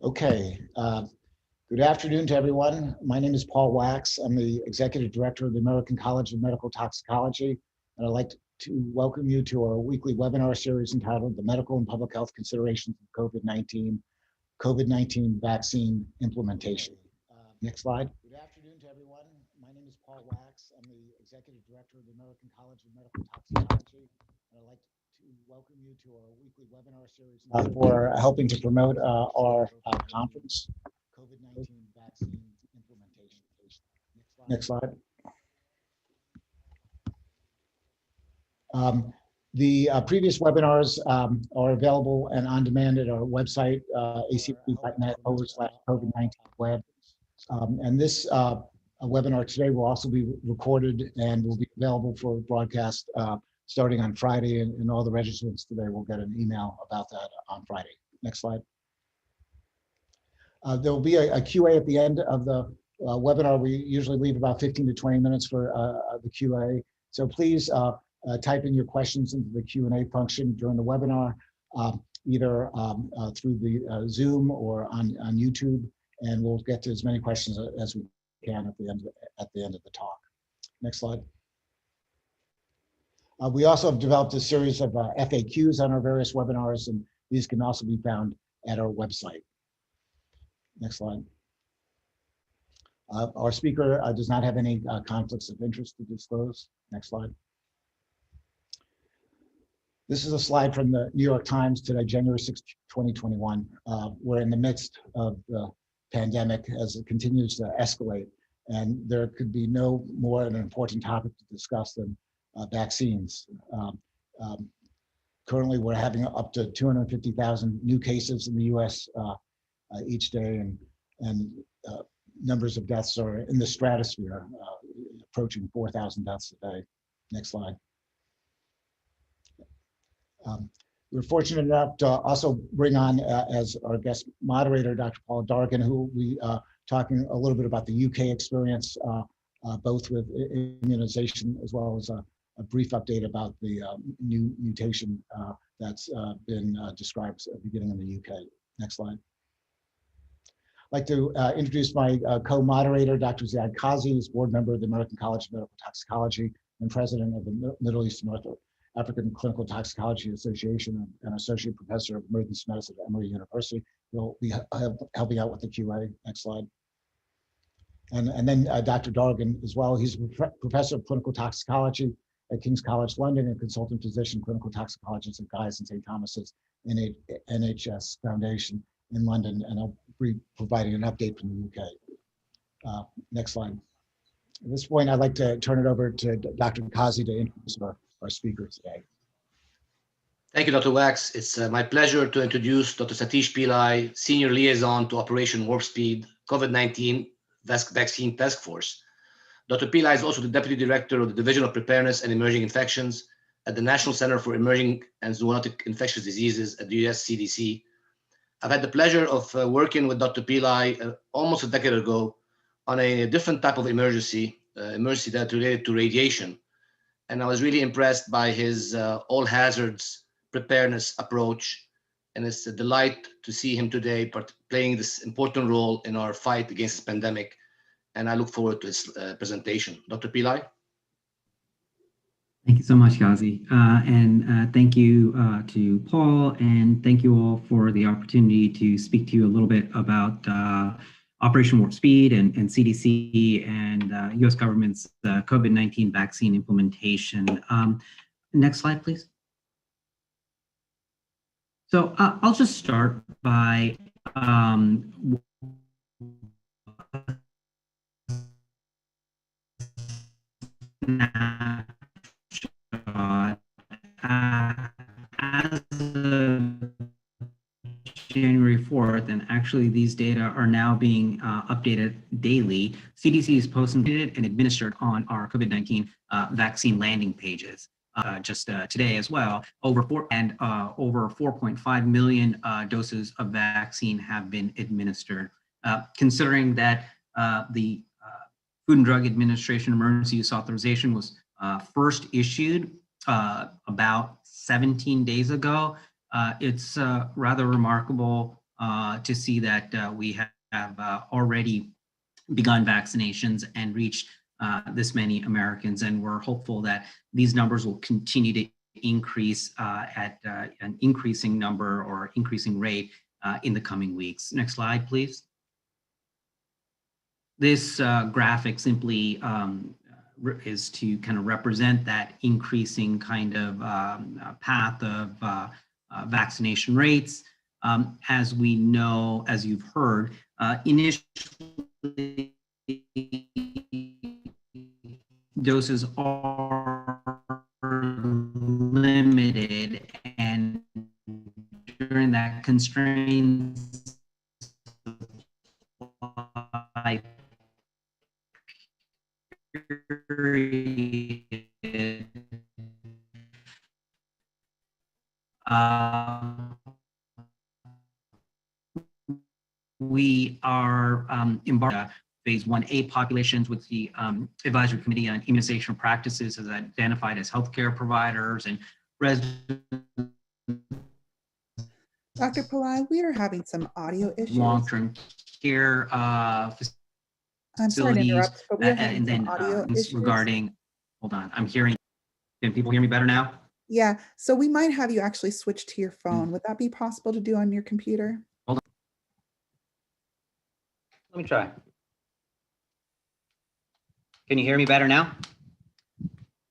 Okay, good afternoon to everyone. My name is Paul Wax. I'm the Executive Director of the American College of Medical Toxicology, and I'd like to welcome you to our weekly webinar series entitled The Medical and Public Health Considerations of COVID-19 Vaccine Implementation. Next slide. Good afternoon to everyone. My name is Paul Wax. I'm the Executive Director of the American College of Medical Toxicology, and I'd like to welcome you to our weekly webinar series for helping to promote our conference, COVID-19 Vaccine Implementation. Next slide. The previous webinars are available and on demand at our website, acp.net/COVID-19 web. And this webinar today will also be recorded and will be available for broadcast starting on Friday, and all the registrants today will get an email about that on Friday. Next slide. There will be a QA at the end of the webinar. We usually leave about 15 to 20 minutes for the QA. So please type in your questions into the Q&A function during the webinar, either through the Zoom or on YouTube, and we'll get to as many questions as we can at the end of the talk. Next slide. We also have developed a series of FAQs on our various webinars, and these can also be found at our website. Next slide. Our speaker does not have any conflicts of interest to disclose. Next slide. This is a slide from the New York Times today, January 6, 2021. We're in the midst of the pandemic as it continues to escalate, and there could be no more an important topic to discuss than vaccines. Currently, we're having up to 250,000 new cases in the U.S. Each day, and numbers of deaths are in the stratosphere, approaching 4,000 deaths a day. Next slide. We're fortunate enough to also bring on as our guest moderator, Dr. Paul Dargan, who will be talking a little bit about the UK experience, both with immunization as well as a brief update about the new mutation that's been described beginning in the UK. Next slide. I'd like to introduce my co-moderator, Dr. Ziad Kazi, who's board member of the American College of Medical Toxicology and president of the Middle East and North African Clinical Toxicology Association and associate professor of emergency medicine at Emory University. He'll be helping out with the QA. Next slide. And then Dr. Dargan as well. He's a professor of clinical toxicology at King's College London and consultant physician clinical toxicologist at Guy's and St. Thomas's NHS Foundation in London, and I'll be providing an update from the UK. Next slide. At this point, I'd like to turn it over to Dr. Kazi to introduce our speaker today. Thank you, Dr. Wax. It's my pleasure to introduce Dr. Satish Pillai, Senior Liaison to Operation Warp Speed COVID-19 Vaccine Task Force. Dr. Pillai is also the Deputy Director of the Division of Preparedness and Emerging Infections at the National Center for Emerging and Zoonotic Infectious Diseases at the US CDC. I've had the pleasure of working with Dr. Pillai almost a decade ago on a different type of emergency that related to radiation. And I was really impressed by his all hazards preparedness approach. And it's a delight to see him today playing this important role in our fight against this pandemic. And I look forward to his presentation. Dr. Pillai. Thank you so much, Kazi. And thank you to Paul, and thank you all for the opportunity to speak to you a little bit about Operation Warp Speed and CDC and US government's COVID-19 vaccine implementation. Next slide, please. So I'll just start by as of January 4th, and actually these data are now being updated daily, CDC is posted and administered on our COVID-19 vaccine landing pages just today as well. Over 4.5 million doses of vaccine have been administered. Considering that the Food and Drug Administration emergency use authorization was first issued about 17 days ago, it's rather remarkable to see that we have already begun vaccinations and reached this many Americans. And we're hopeful that these numbers will continue to increase at an increasing number or increasing rate in the coming weeks. Next slide, please. This graphic simply is to kind of represent that increasing kind of path of vaccination rates. As we know, as you've heard, initially doses are limited, and during that constrained supply period, we are embarking phase 1A populations, with the Advisory Committee on Immunization Practices has identified as healthcare providers and residents. Dr. Pillai, we are having some audio issues. Long-term care I'm sorry to interrupt, but we are having some audio issues. Regarding, hold on, I'm hearing, can people hear me better now? Yeah, so we might have you actually switch to your phone. Would that be possible to do on your computer? Hold on. Let me try. Can you hear me better now?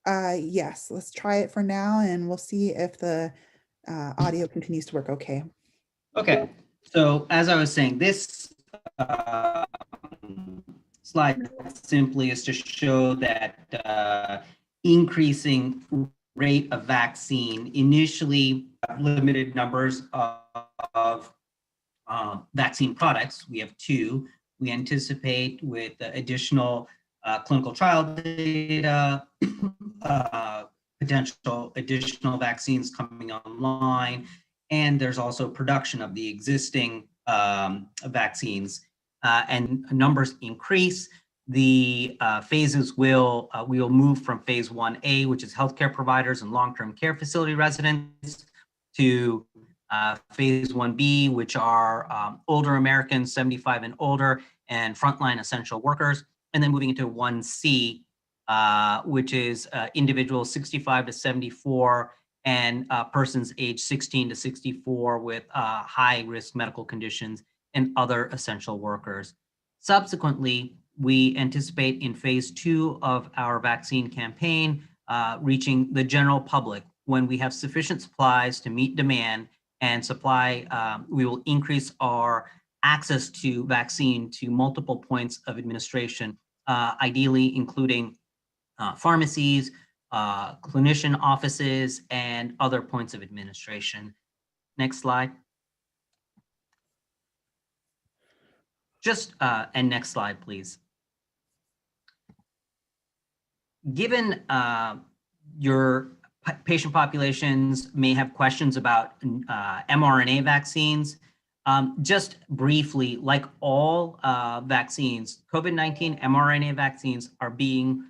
Yes, let's try it for now, and we'll see if the audio continues to work okay. Okay, so as I was saying, this slide simply is to show that increasing rate of vaccine, initially limited numbers of vaccine products. We have 2. We anticipate with additional clinical trial data, potential additional vaccines coming online, and there's also production of the existing vaccines, and numbers increase. The phases will, we will move from phase 1A, which is healthcare providers and long-term care facility residents, to phase 1B, which are older Americans, 75 and older, and frontline essential workers, and then moving into 1C, which is individuals 65 to 74 and persons aged 16 to 64 with high-risk medical conditions and other essential workers. Subsequently, we anticipate in phase 2 of our vaccine campaign reaching the general public. When we have sufficient supplies to meet demand and supply, we will increase our access to vaccine to multiple points of administration, ideally including pharmacies, clinician offices, and other points of administration. Next slide. Just, and next slide, please. Given your patient populations may have questions about mRNA vaccines, just briefly, like all vaccines, COVID-19 mRNA vaccines are being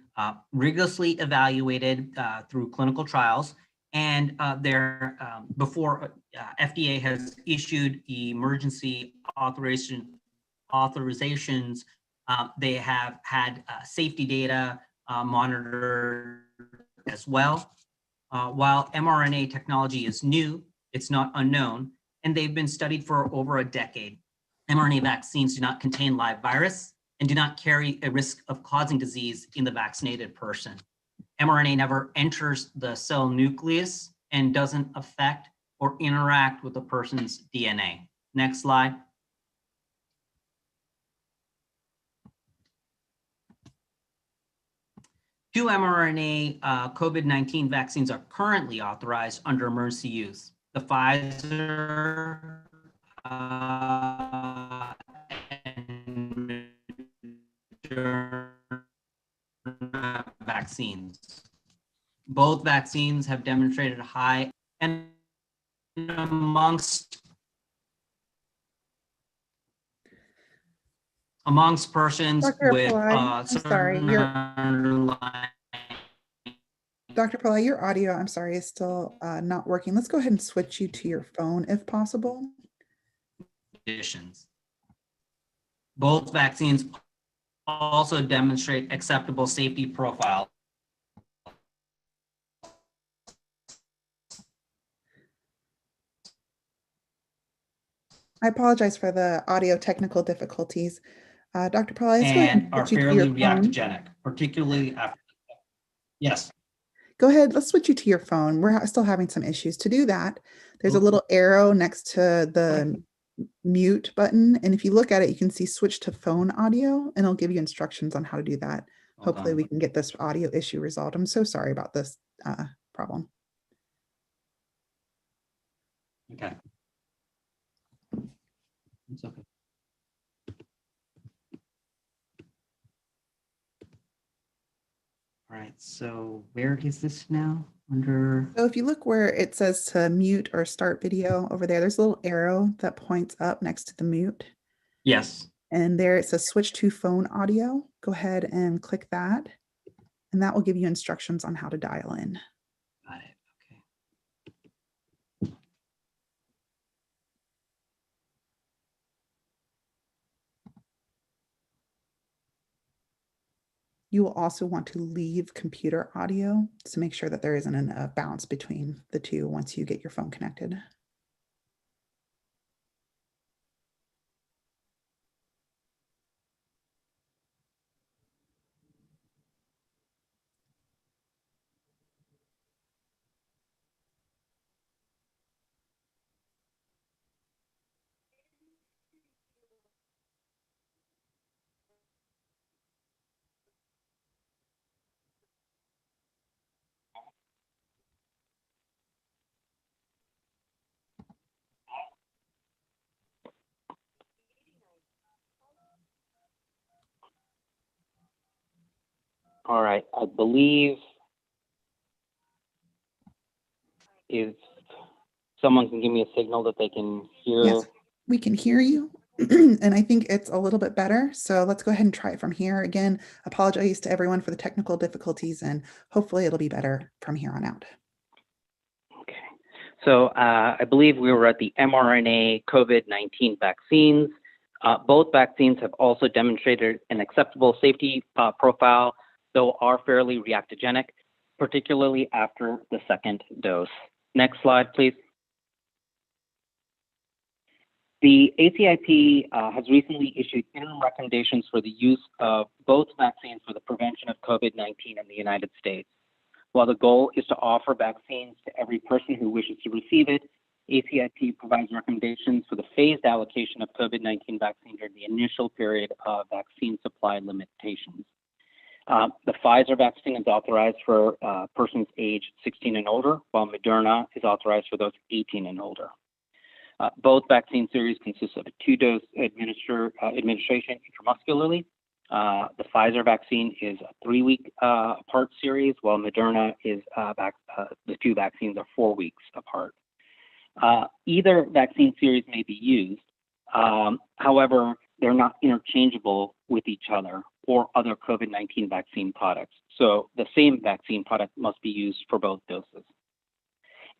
rigorously evaluated through clinical trials, and they're before FDA has issued emergency authorizations, they have had safety data monitored as well. While mRNA technology is new, it's not unknown, and they've been studied for over a decade. mRNA vaccines do not contain live virus and do not carry a risk of causing disease in the vaccinated person. mRNA never enters the cell nucleus and doesn't affect or interact with the person's DNA. Next slide. Two mRNA COVID-19 vaccines are currently authorized under emergency use. The Pfizer and Moderna vaccines. Both vaccines have demonstrated high, and amongst persons Dr. with Pillai, I'm sorry, Dr. Pillai, your audio, I'm sorry, is still not working. Let's go ahead and switch you to your phone if possible. conditions. Both vaccines also demonstrate acceptable safety profile. I apologize for the audio technical difficulties. Dr. Paul, let's go ahead And and are switch you to fairly your phone. reactogenic, particularly after. Yes. Go ahead, let's switch you to your phone. We're still having some issues. To do that, there's a Okay. little arrow next to the mute button. And if you look at it, you can see switch to phone audio, and it'll give you instructions on how to do that. Hold Hopefully on. we can get this audio issue resolved. I'm so sorry about this problem. Okay. It's okay. All right, so where is this now? Under, So if you look where it says to mute or start video over there, there's a little arrow that points up next to the mute. yes. And there it says switch to phone audio. Go ahead and click that. And that will give you instructions on how to dial in. Got it. Okay. You will also want to leave computer audio to make sure that there isn't a bounce between the two once you get your phone connected. All right, I believe if someone can give me a signal that they can hear. Yes, we can hear you. And I think it's a little bit better. So let's go ahead and try it from here. Again, apologies to everyone for the technical difficulties, and hopefully it'll be better from here on out. Okay, so I believe we were at the mRNA COVID-19 vaccines. Both vaccines have also demonstrated an acceptable safety profile, though are fairly reactogenic, particularly after the second dose. Next slide, please. The ACIP has recently issued interim recommendations for the use of both vaccines for the prevention of COVID-19 in the United States. While the goal is to offer vaccines to every person who wishes to receive it, ACIP provides recommendations for the phased allocation of COVID-19 vaccine during the initial period of vaccine supply limitations. The Pfizer vaccine is authorized for persons aged 16 and older, while Moderna is authorized for those 18 and older. Both vaccine series consist of a two-dose administration intramuscularly. The Pfizer vaccine is a 3-week apart series, while Moderna is the two vaccines are 4 weeks apart. Either vaccine series may be used. However, they're not interchangeable with each other or other COVID-19 vaccine products. So the same vaccine product must be used for both doses.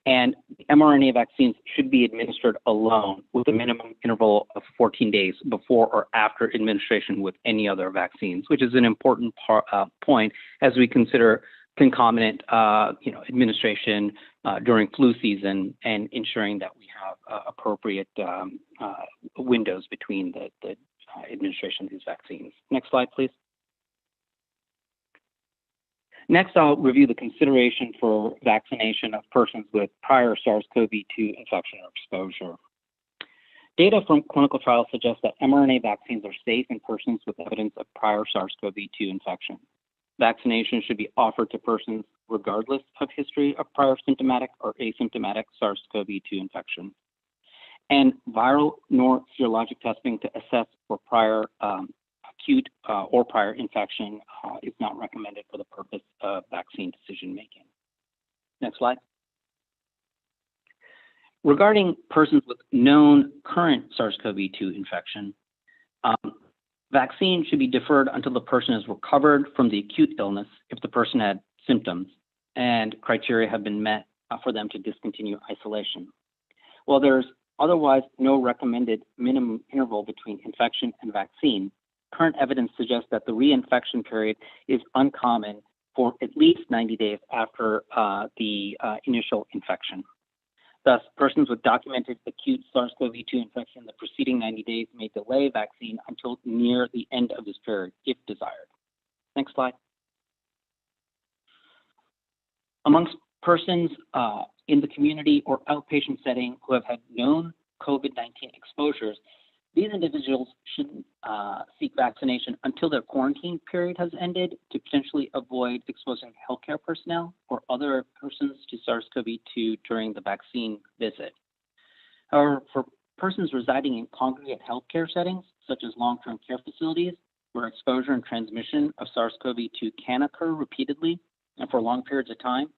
And mRNA vaccines should be administered alone with a minimum interval of 14 days before or after administration with any other vaccines, which is an important point as we consider concomitant administration during flu season and ensuring that we have appropriate windows between the administration of these vaccines. Next slide, please. Next, I'll review the consideration for vaccination of persons with prior SARS-CoV-2 infection or exposure. Data from clinical trials suggest that mRNA vaccines are safe in persons with evidence of prior SARS-CoV-2 infection. Vaccination should be offered to persons regardless of history of prior symptomatic or asymptomatic SARS-CoV-2 infection. And viral nor serologic testing to assess for prior acute or prior infection is not recommended for the purpose of vaccine decision making. Next slide. Regarding persons with known current SARS-CoV-2 infection, vaccine should be deferred until the person is recovered from the acute illness if the person had symptoms and criteria have been met for them to discontinue isolation. While there's otherwise no recommended minimum interval between infection and vaccine, current evidence suggests that the reinfection period is uncommon for at least 90 days after the initial infection. Thus, persons with documented acute SARS-CoV-2 infection in the preceding 90 days may delay vaccine until near the end of this period, if desired. Next slide. Amongst persons in the community or outpatient setting who have had known COVID-19 exposures, these individuals shouldn't seek vaccination until their quarantine period has ended to potentially avoid exposing healthcare personnel or other persons to SARS-CoV-2 during the vaccine visit. However, for persons residing in congregate healthcare settings, such as long-term care facilities, where exposure and transmission of SARS-CoV-2 can occur repeatedly and for long periods of time,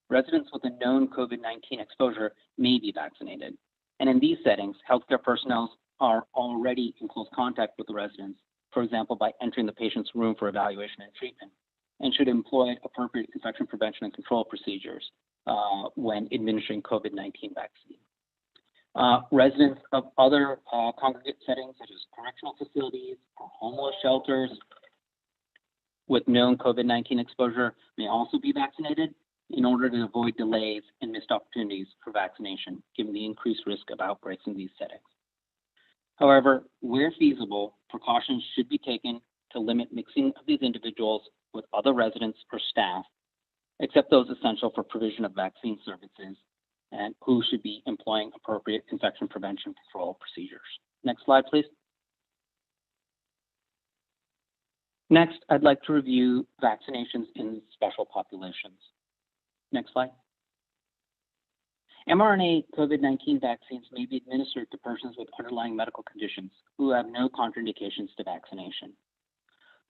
residents with a known COVID-19 exposure may be vaccinated. And in these settings, healthcare personnel are already in close contact with the residents, for example, by entering the patient's room for evaluation and treatment, and should employ appropriate infection prevention and control procedures when administering COVID-19 vaccine. Residents of other congregate settings, such as correctional facilities or homeless shelters with known COVID-19 exposure may also be vaccinated in order to avoid delays and missed opportunities for vaccination, given the increased risk of outbreaks in these settings. However, where feasible, precautions should be taken to limit mixing of these individuals with other residents or staff, except those essential for provision of vaccine services, and who should be employing appropriate infection prevention control procedures. Next slide, please. Next, I'd like to review vaccinations in special populations. Next slide. mRNA COVID-19 vaccines may be administered to persons with underlying medical conditions who have no contraindications to vaccination.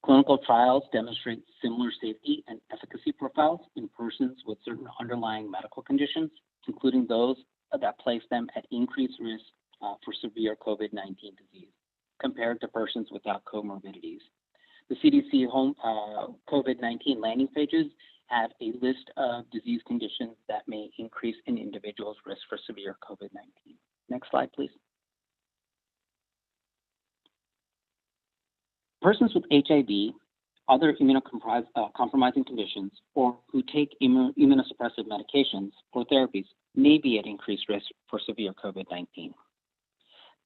Clinical trials demonstrate similar safety and efficacy profiles in persons with certain underlying medical conditions, including those that place them at increased risk for severe COVID-19 disease compared to persons without comorbidities. The CDC COVID-19 landing pages have a list of disease conditions that may increase an individual's risk for severe COVID-19. Next slide, please. Persons with HIV, other immunocompromising conditions, or who take immunosuppressive medications or therapies may be at increased risk for severe COVID-19.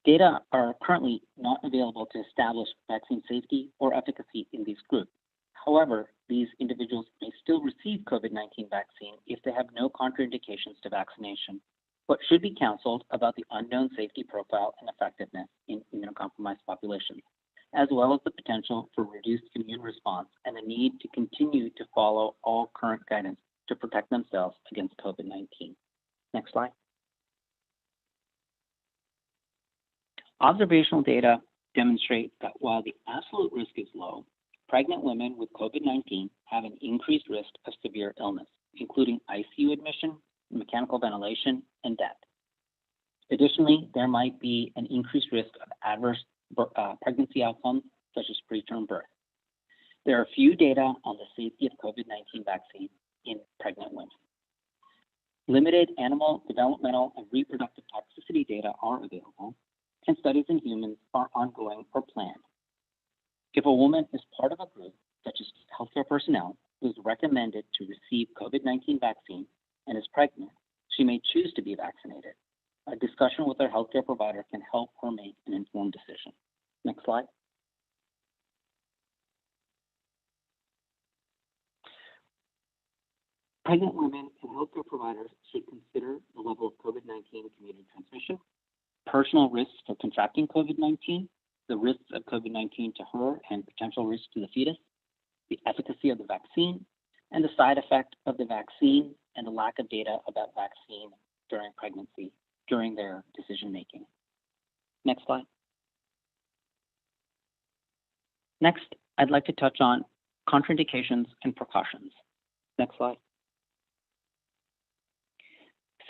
Data are currently not available to establish vaccine safety or efficacy in these groups. However, these individuals may still receive COVID-19 vaccine if they have no contraindications to vaccination, but should be counseled about the unknown safety profile and effectiveness in immunocompromised populations, as well as the potential for reduced immune response and the need to continue to follow all current guidance to protect themselves against COVID-19. Next slide. Observational data demonstrate that while the absolute risk is low, pregnant women with COVID-19 have an increased risk of severe illness, including ICU admission, mechanical ventilation, and death. Additionally, there might be an increased risk of adverse pregnancy outcomes, such as preterm birth. There are few data on the safety of COVID-19 vaccine in pregnant women. Limited animal developmental and reproductive toxicity data are available, and studies in humans are ongoing or planned. If a woman is part of a group, such as healthcare personnel, who is recommended to receive COVID-19 vaccine and is pregnant, she may choose to be vaccinated. A discussion with her healthcare provider can help her make an informed decision. Next slide. Pregnant women and healthcare providers should consider the level of COVID-19 community transmission, personal risks for contracting COVID-19, the risks of COVID-19 to her and potential risks to the fetus, the efficacy of the vaccine, and the side effect of the vaccine and the lack of data about vaccine during pregnancy, during their decision-making. Next slide. Next, I'd like to touch on contraindications and precautions. Next slide.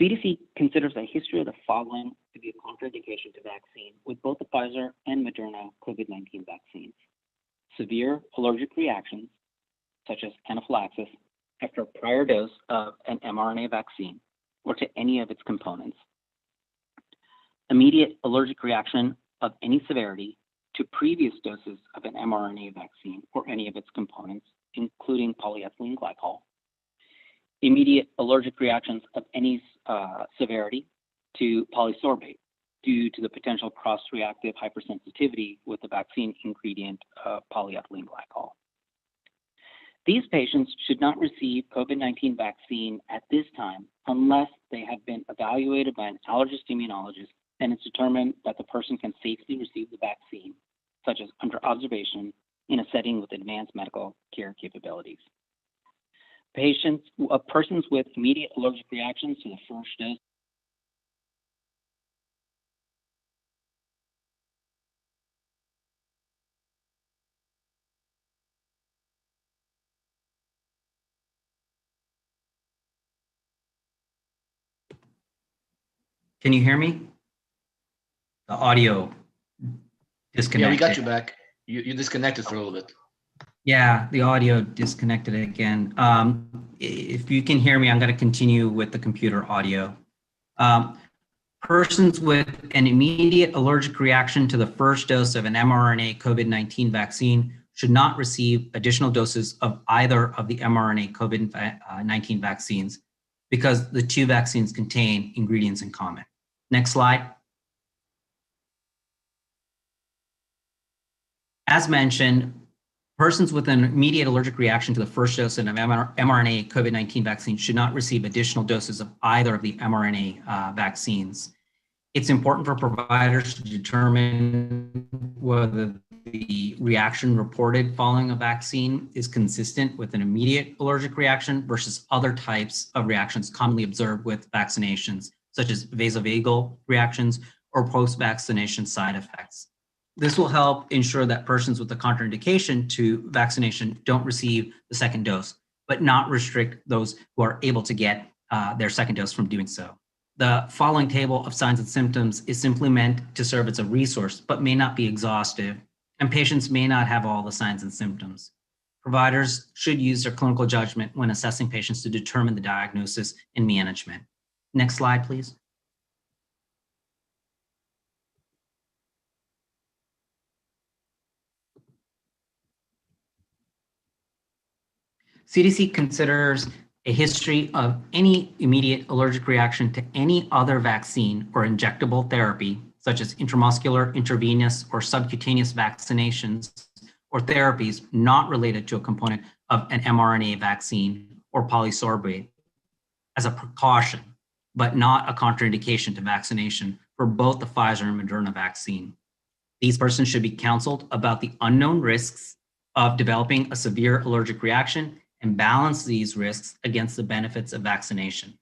CDC considers a history of the following to be a contraindication to vaccine with both the Pfizer and Moderna COVID-19 vaccines: severe allergic reactions, such as anaphylaxis, after a prior dose of an mRNA vaccine or to any of its components. immediate allergic reaction of any severity to previous doses of an mRNA vaccine or any of its components, including polyethylene glycol, immediate allergic reactions of any severity to polysorbate due to the potential cross-reactive hypersensitivity with the vaccine ingredient polyethylene glycol. These patients should not receive COVID-19 vaccine at this time unless they have been evaluated by an allergist immunologist and it's determined that the person can safely receive the vaccine, such as under observation in a setting with advanced medical care capabilities. Persons with immediate allergic reactions to the first dose Can you hear me? The audio disconnected. Yeah, we got you back. You disconnected for a little bit. Yeah, the audio disconnected again. If you can hear me, I'm going to continue with the computer audio. Persons with an immediate allergic reaction to the first dose of an mRNA COVID-19 vaccine should not receive additional doses of either of the mRNA COVID-19 vaccines because the two vaccines contain ingredients in common. Next slide. As mentioned, persons with an immediate allergic reaction to the first dose of an mRNA COVID-19 vaccine should not receive additional doses of either of the mRNA vaccines. It's important for providers to determine whether the reaction reported following a vaccine is consistent with an immediate allergic reaction versus other types of reactions commonly observed with vaccinations, such as vasovagal reactions or post-vaccination side effects. This will help ensure that persons with a contraindication to vaccination don't receive the second dose, but not restrict those who are able to get their second dose from doing so. The following table of signs and symptoms is simply meant to serve as a resource, but may not be exhaustive, and patients may not have all the signs and symptoms. Providers should use their clinical judgment when assessing patients to determine the diagnosis and management. Next slide, please. CDC considers a history of any immediate allergic reaction to any other vaccine or injectable therapy, such as intramuscular, intravenous, or subcutaneous vaccinations or therapies not related to a component of an mRNA vaccine or polysorbate as a precaution, but not a contraindication to vaccination for both the Pfizer and Moderna vaccine. These persons should be counseled about the unknown risks of developing a severe allergic reaction and balance these risks against the benefits of vaccination.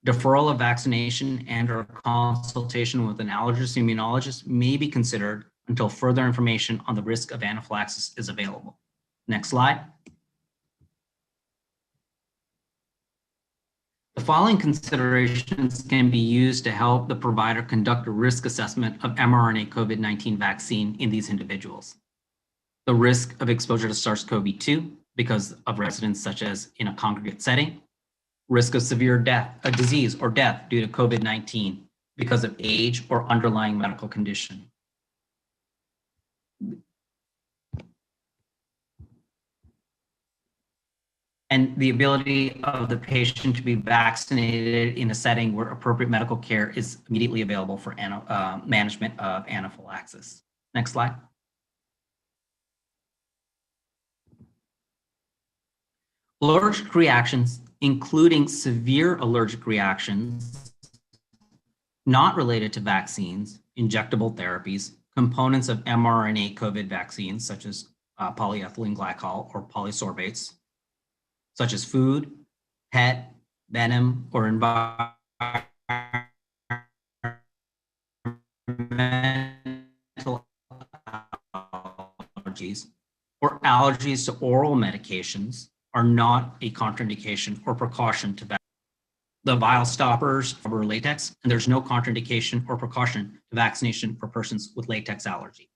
Deferral of vaccination and/or consultation with an allergist immunologist may be considered until further information on the risk of anaphylaxis is available. Next slide. The following considerations can be used to help the provider conduct a risk assessment of mRNA COVID-19 vaccine in these individuals. The risk of exposure to SARS-CoV-2 because of residents such as in a congregate setting, risk of severe death, a disease or death due to COVID-19 because of age or underlying medical condition. And the ability of the patient to be vaccinated in a setting where appropriate medical care is immediately available for management of anaphylaxis. Next slide. Allergic reactions, including severe allergic reactions, not related to vaccines, injectable therapies, components of mRNA COVID vaccines, such as polyethylene glycol or polysorbates, such as food, pet, venom, or environmental allergies, or allergies to oral medications are not a contraindication or precaution to vaccination. The vial stoppers are latex, and there's no contraindication or precaution to vaccination for persons with latex allergy.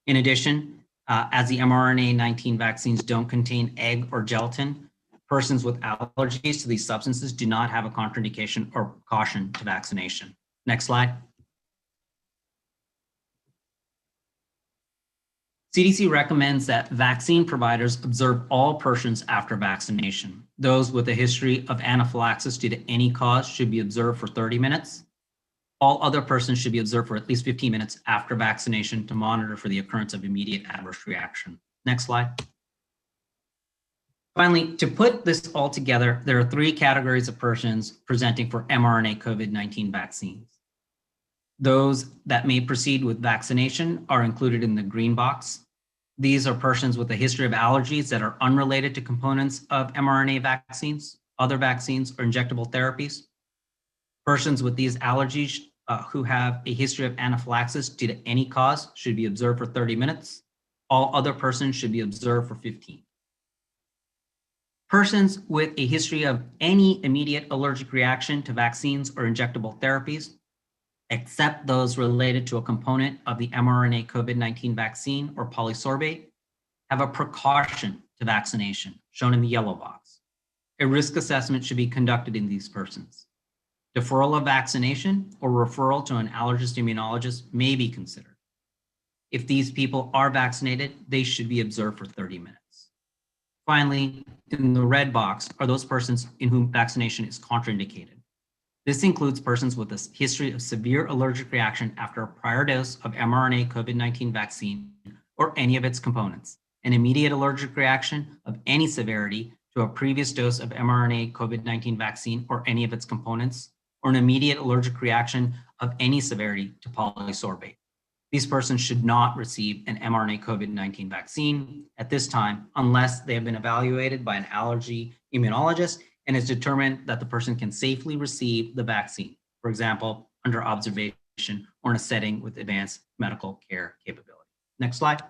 In addition, as the mRNA-19 vaccines don't contain egg or gelatin, persons with allergies to these substances do not have a contraindication or precaution to vaccination. Next slide. CDC recommends that vaccine providers observe all persons after vaccination. Those with a history of anaphylaxis due to any cause should be observed for 30 minutes. All other persons should be observed for at least 15 minutes after vaccination to monitor for the occurrence of immediate adverse reaction. Next slide. Finally, to put this all together, there are 3 categories of persons presenting for mRNA COVID-19 vaccines. Those that may proceed with vaccination are included in the green box. These are persons with a history of allergies that are unrelated to components of mRNA vaccines, other vaccines, or injectable therapies. Persons with these allergies who have a history of anaphylaxis due to any cause should be observed for 30 minutes. All other persons should be observed for 15. Persons with a history of any immediate allergic reaction to vaccines or injectable therapies, except those related to a component of the mRNA COVID-19 vaccine or polysorbate, have a precaution to vaccination, shown in the yellow box. A risk assessment should be conducted in these persons. Deferral of vaccination or referral to an allergist immunologist may be considered. If these people are vaccinated, they should be observed for 30 minutes. Finally, in the red box are those persons in whom vaccination is contraindicated. This includes persons with a history of severe allergic reaction after a prior dose of mRNA COVID-19 vaccine or any of its components, an immediate allergic reaction of any severity to a previous dose of mRNA COVID-19 vaccine or any of its components, or an immediate allergic reaction of any severity to polysorbate. These persons should not receive an mRNA COVID-19 vaccine at this time unless they have been evaluated by an allergy immunologist and it's determined that the person can safely receive the vaccine, for example, under observation or in a setting with advanced medical care capability. Next slide.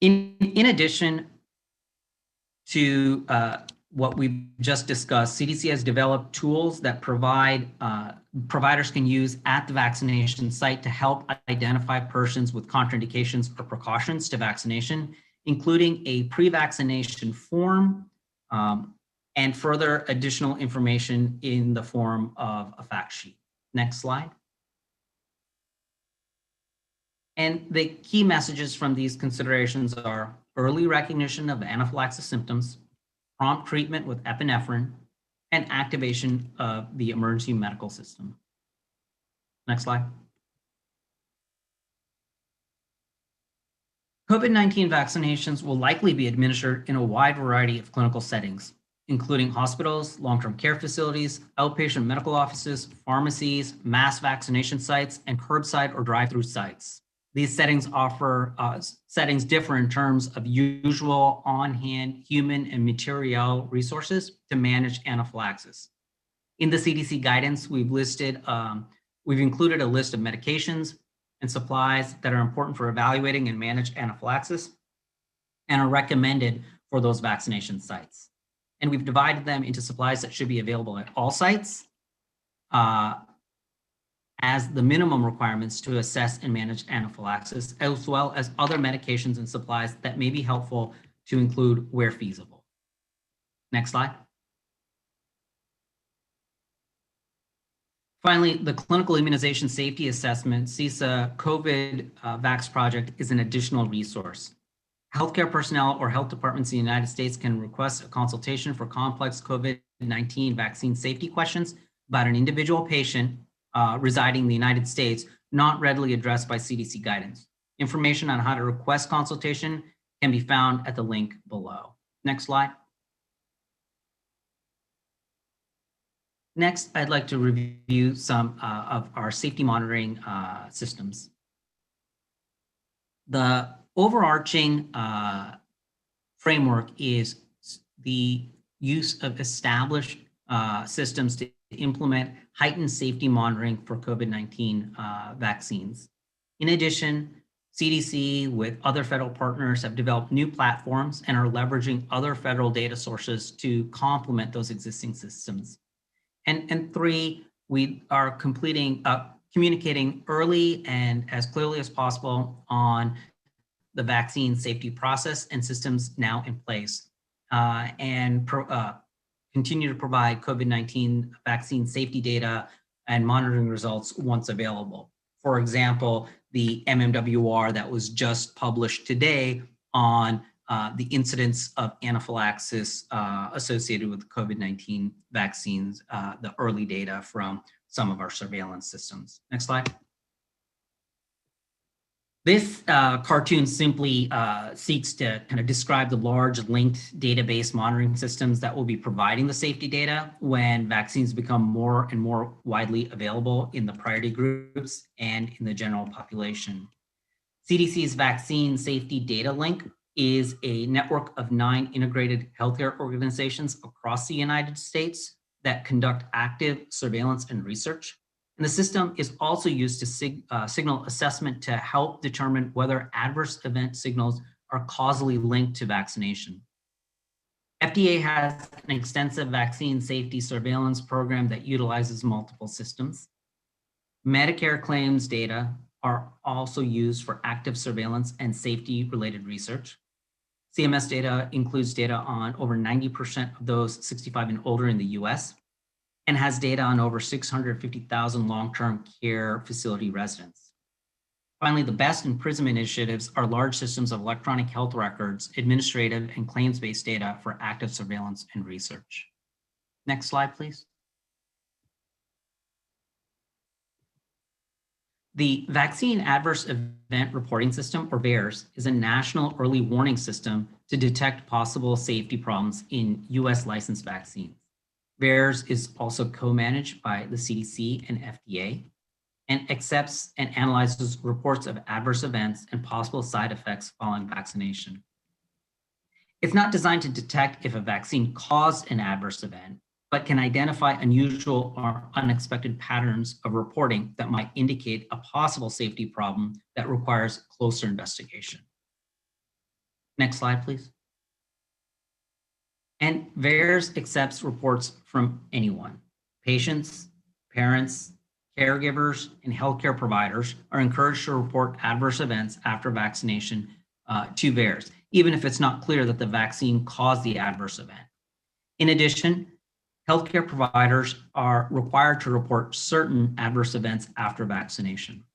In addition to what we've just discussed, CDC has developed tools that providers can use at the vaccination site to help identify persons with contraindications or precautions to vaccination, including a pre-vaccination form and further additional information in the form of a fact sheet. Next slide. And the key messages from these considerations are early recognition of anaphylaxis symptoms, prompt treatment with epinephrine, and activation of the emergency medical system. Next slide. COVID-19 vaccinations will likely be administered in a wide variety of clinical settings, including hospitals, long-term care facilities, outpatient medical offices, pharmacies, mass vaccination sites, and curbside or drive-through sites. These settings differ in terms of usual on-hand human and material resources to manage anaphylaxis. In the CDC guidance, we've included a list of medications and supplies that are important for evaluating and manage anaphylaxis and are recommended for those vaccination sites. And we've divided them into supplies that should be available at all sites as the minimum requirements to assess and manage anaphylaxis, as well as other medications and supplies that may be helpful to include where feasible. Next slide. Finally, the Clinical Immunization Safety Assessment, CISA COVID Vax Project, is an additional resource. Healthcare personnel or health departments in the United States can request a consultation for complex COVID-19 vaccine safety questions about an individual patient residing in the United States, not readily addressed by CDC guidance. Information on how to request consultation can be found at the link below. Next slide. Next, I'd like to review some of our safety monitoring systems. The overarching framework is the use of established systems to implement heightened safety monitoring for COVID-19 vaccines. In addition, CDC with other federal partners have developed new platforms and are leveraging other federal data sources to complement those existing systems. And three, we are communicating early and as clearly as possible on the vaccine safety process and systems now in place, and continue to provide COVID-19 vaccine safety data and monitoring results once available. For example, the MMWR that was just published today on the incidence of anaphylaxis associated with COVID-19 vaccines, the early data from some of our surveillance systems. Next slide. This cartoon simply seeks to kind of describe the large linked database monitoring systems that will be providing the safety data when vaccines become more and more widely available in the priority groups and in the general population. CDC's Vaccine Safety Data Link is a network of 9 integrated healthcare organizations across the United States that conduct active surveillance and research. And the system is also used to signal assessment to help determine whether adverse event signals are causally linked to vaccination. FDA has an extensive vaccine safety surveillance program that utilizes multiple systems. Medicare claims data are also used for active surveillance and safety-related research. CMS data includes data on over 90% of those 65 and older in the US, and has data on over 650,000 long-term care facility residents. Finally, the best in PRISM initiatives are large systems of electronic health records, administrative and claims-based data for active surveillance and research. Next slide, please. The Vaccine Adverse Event Reporting System, or VAERS, is a national early warning system to detect possible safety problems in US licensed vaccines. VAERS is also co-managed by the CDC and FDA and accepts and analyzes reports of adverse events and possible side effects following vaccination. It's not designed to detect if a vaccine caused an adverse event, but can identify unusual or unexpected patterns of reporting that might indicate a possible safety problem that requires closer investigation. Next slide, please. And VAERS accepts reports from anyone. Patients, parents, caregivers, and healthcare providers are encouraged to report adverse events after vaccination to VAERS, even if it's not clear that the vaccine caused the adverse event. In addition, healthcare providers are required to report certain adverse events after vaccination.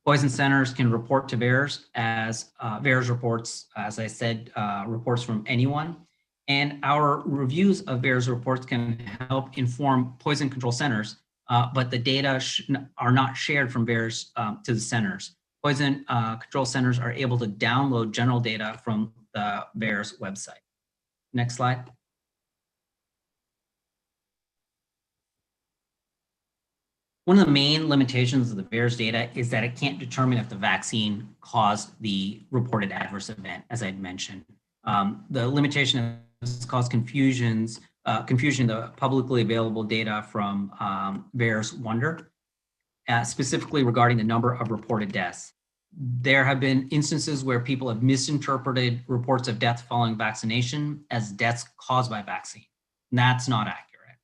Poison centers can report to VAERS as VAERS reports, as I said, reports from anyone. And our reviews of VAERS reports can help inform poison control centers, but the data are not shared from VAERS to the centers. Poison control centers are able to download general data from the VAERS website. Next slide. One of the main limitations of the VAERS data is that it can't determine if the vaccine caused the reported adverse event, as I'd mentioned. The limitation has caused confusion in the publicly available data from VAERS Wonder, specifically regarding the number of reported deaths. There have been instances where people have misinterpreted reports of death following vaccination as deaths caused by vaccine. And that's not accurate.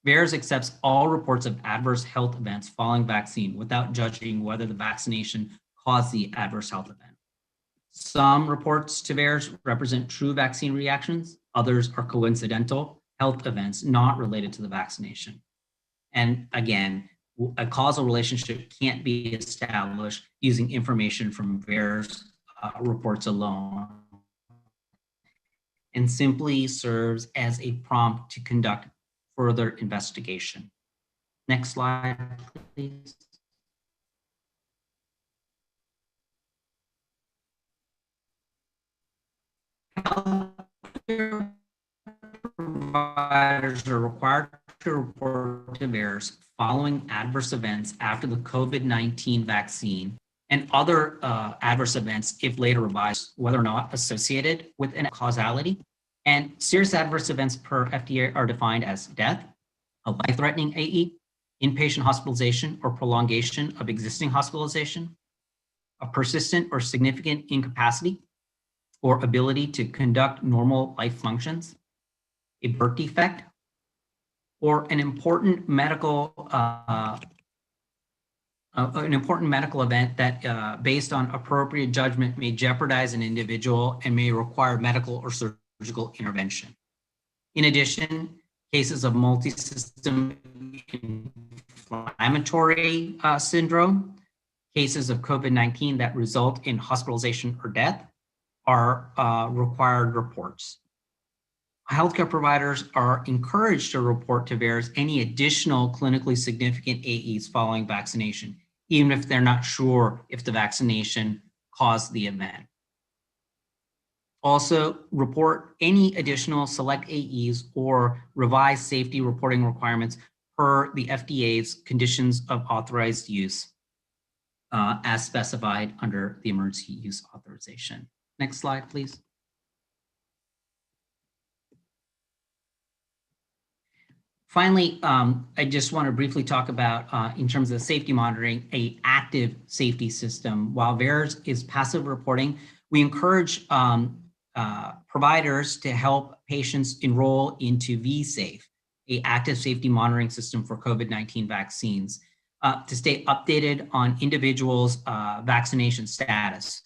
VAERS accepts all reports of adverse health events following vaccine without judging whether the vaccination caused the adverse health event. Some reports to VAERS represent true vaccine reactions. Others are coincidental health events not related to the vaccination. And again, a causal relationship can't be established using information from VAERS reports alone, and simply serves as a prompt to conduct further investigation. Next slide, please. Healthcare providers are required to report to VAERS following adverse events after the COVID-19 vaccine and other adverse events, if later revised, whether or not associated with a causality. And serious adverse events per FDA are defined as death, a life-threatening AE, inpatient hospitalization or prolongation of existing hospitalization, a persistent or significant incapacity or ability to conduct normal life functions, a birth defect, or an important medical event that, based on appropriate judgment, may jeopardize an individual and may require medical or surgical intervention. In addition, cases of multi-system inflammatory syndrome, cases of COVID-19 that result in hospitalization or death are required reports. Healthcare providers are encouraged to report to VAERS any additional clinically significant AEs following vaccination, even if they're not sure if the vaccination caused the event. Also, report any additional select AEs or revised safety reporting requirements per the FDA's conditions of authorized use as specified under the emergency use authorization. Next slide, please. Finally, I just want to briefly talk about, in terms of safety monitoring, an active safety system. While VAERS is passive reporting, we encourage providers to help patients enroll into vSafe, an active safety monitoring system for COVID-19 vaccines, to stay updated on individuals' vaccination status.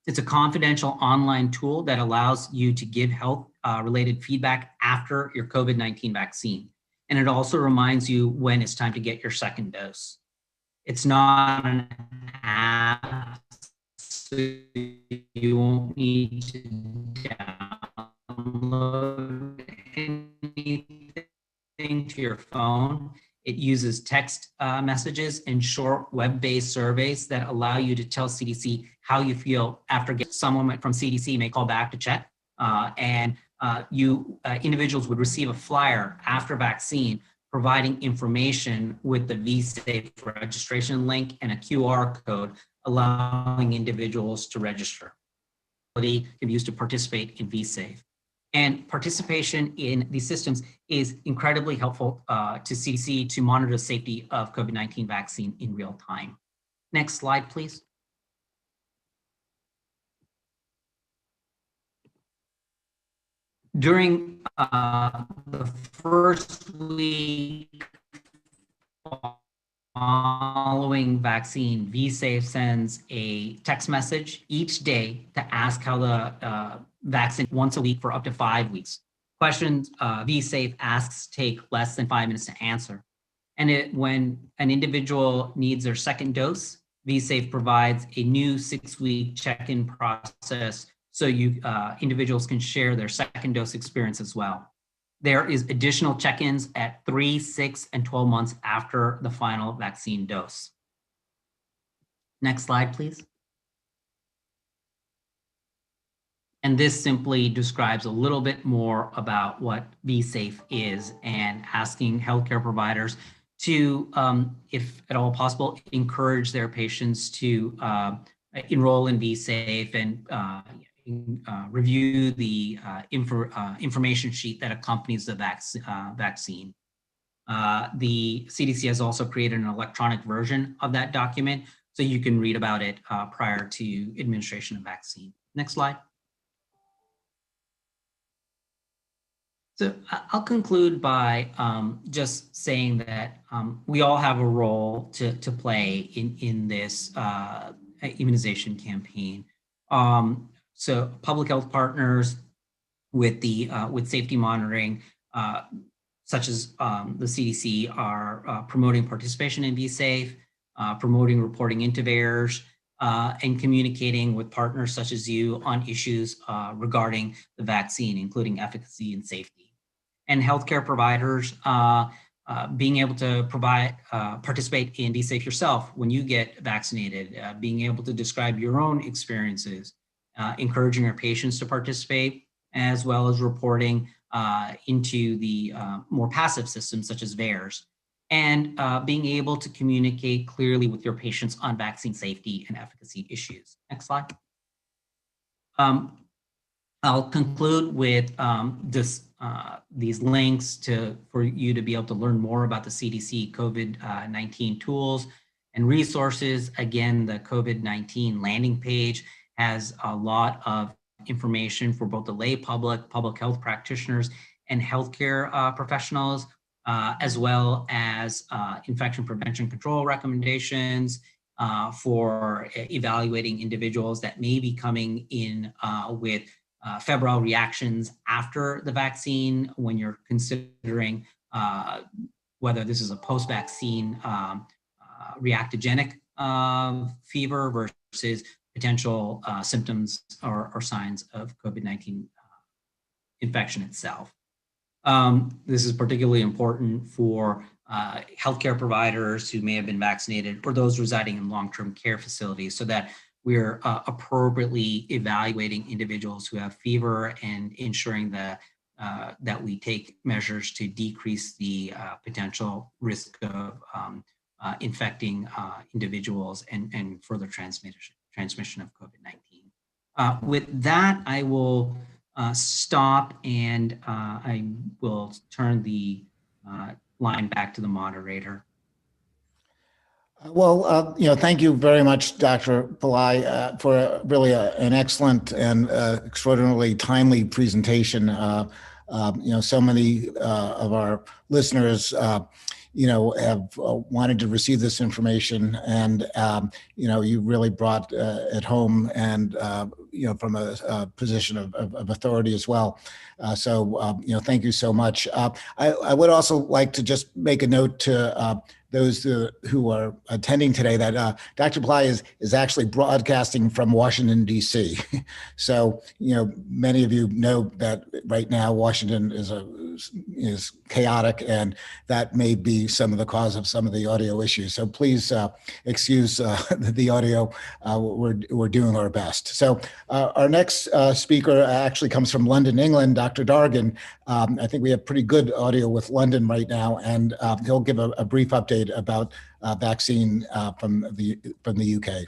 It's a confidential online tool that allows you to give health-related feedback after your COVID-19 vaccine. And it also reminds you when it's time to get your second dose. It's not an app, so you won't need to download anything to your phone. It uses text messages and short web-based surveys that allow you to tell CDC how you feel after someone from CDC may call back to check. Individuals would receive a flyer after vaccine providing information with the vSafe registration link and a QR code allowing individuals to register. It can be used to participate in vSafe. And participation in these systems is incredibly helpful to CDC to monitor the safety of COVID-19 vaccine in real time. Next slide, please. During the first week following vaccine, vSafe sends a text message each day to ask how the vaccine once a week for up to 5 weeks. Questions vSafe asks take less than 5 minutes to answer. And when an individual needs their second dose, vSafe provides a new 6-week check-in process so individuals can share their second dose experience as well. There is additional check-ins at 3, 6, and 12 months after the final vaccine dose. Next slide, please. And this simply describes a little bit more about what vSafe is and asking healthcare providers to, if at all possible, encourage their patients to enroll in vSafe and review the information sheet that accompanies the vaccine. The CDC has also created an electronic version of that document, so you can read about it prior to administration of vaccine. Next slide. So I'll conclude by just saying that we all have a role to play in this immunization campaign. So public health partners with safety monitoring, such as the CDC, are promoting participation in vSafe, promoting reporting into VAERS, and communicating with partners such as you on issues regarding the vaccine, including efficacy and safety. And healthcare providers being able to participate in vSafe yourself when you get vaccinated, being able to describe your own experiences, encouraging our patients to participate, as well as reporting into the more passive systems such as VAERS, and being able to communicate clearly with your patients on vaccine safety and efficacy issues. Next slide. I'll conclude with these links for you to be able to learn more about the CDC COVID-19 tools and resources. Again, the COVID-19 landing page has a lot of information for both the lay public, public health practitioners, and healthcare professionals, as well as infection prevention control recommendations for evaluating individuals that may be coming in with febrile reactions after the vaccine when you're considering whether this is a post-vaccine reactogenic fever versus potential symptoms or signs of COVID-19 infection itself. This is particularly important for healthcare providers who may have been vaccinated or those residing in long-term care facilities, so that we're appropriately evaluating individuals who have fever and ensuring that we take measures to decrease the potential risk of infecting individuals and further transmission of COVID-19. With that, I will stop, and I will turn the line back to the moderator. Well, thank you very much, Dr. Pillai, for really an excellent and extraordinarily timely presentation. So many of our listeners, have wanted to receive this information, and you really brought it home, and from a position of authority as well. So thank you so much. I would also like to just make a note to those who are attending today that Dr. Pillai is actually broadcasting from Washington, D.C. So, many of you know that right now Washington is chaotic, and that may be some of the cause of some of the audio issues. So please excuse the audio. We're doing our best. So our next speaker actually comes from London, England, Dr. Dargan. I think we have pretty good audio with London right now, and he'll give a brief update about vaccine from the UK.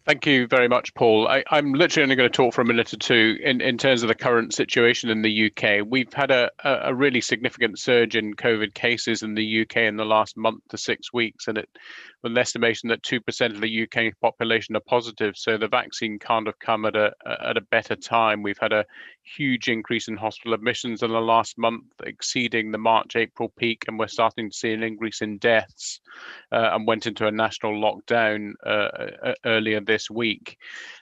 Thank you very much, Paul. I'm literally only going to talk for a minute or two in terms of the current situation in the UK. We've had a really significant surge in COVID cases in the UK in the last month to 6 weeks, and with an estimation that 2% of the UK population are positive. So the vaccine can't have come at a better time. We've had a huge increase in hospital admissions in the last month, exceeding the March-April peak, and we're starting to see an increase in deaths, and went into a national lockdown earlier this week.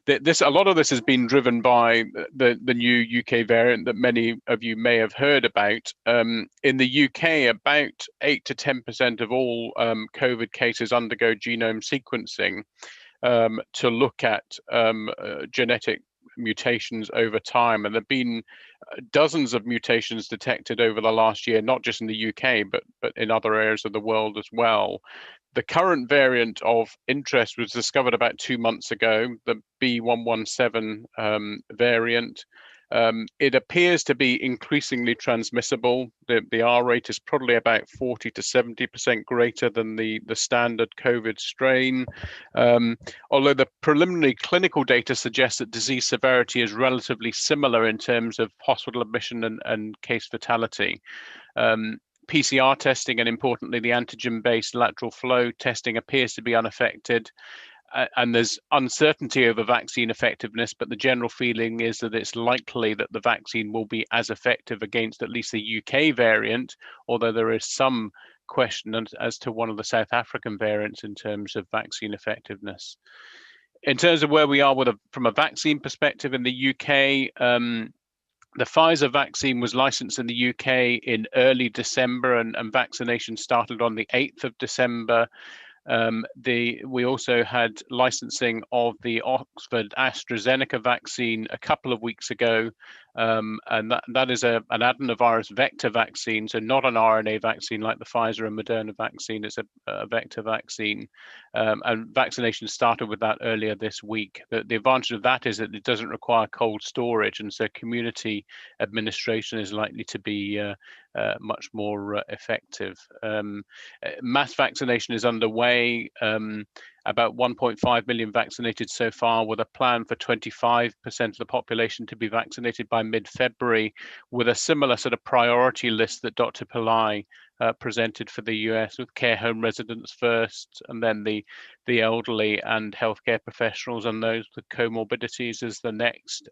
A lot of this has been driven by the new UK variant that many of you may have heard about. In the UK, about 8 to 10% of all COVID cases undergo genome sequencing to look at genetic mutations over time, and there have been dozens of mutations detected over the last year, not just in the UK, but in other areas of the world as well. The current variant of interest was discovered about 2 months ago, the B117 variant. It appears to be increasingly transmissible. The R rate is probably about 40 to 70% greater than the standard COVID strain. Although the preliminary clinical data suggests that disease severity is relatively similar in terms of hospital admission and case fatality. PCR testing, and importantly, the antigen-based lateral flow testing, appears to be unaffected. And there's uncertainty over vaccine effectiveness, but the general feeling is that it's likely that the vaccine will be as effective against at least the UK variant, although there is some question as to one of the South African variants in terms of vaccine effectiveness. In terms of where we are from a vaccine perspective in the UK, the Pfizer vaccine was licensed in the UK in early December, and vaccination started on the 8th of December. We also had licensing of the Oxford AstraZeneca vaccine a couple of weeks ago, and that is an adenovirus vector vaccine, so not an RNA vaccine like the Pfizer and Moderna vaccine. It's a vector vaccine, and vaccination started with that earlier this week. The advantage of that is that it doesn't require cold storage, and so community administration is likely to be much more effective. Mass vaccination is underway. About 1.5 million vaccinated so far, with a plan for 25% of the population to be vaccinated by mid-February, with a similar sort of priority list that Dr. Pillai presented for the US, with care home residents first, and then the elderly and healthcare professionals and those with comorbidities as the next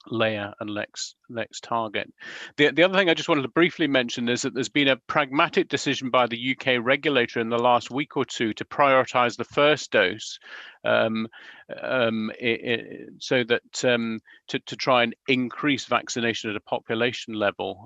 layer and let's target. The other thing I just wanted to briefly mention is that there's been a pragmatic decision by the UK regulator in the last week or two to prioritize the first dose, so that to try and increase vaccination at a population level.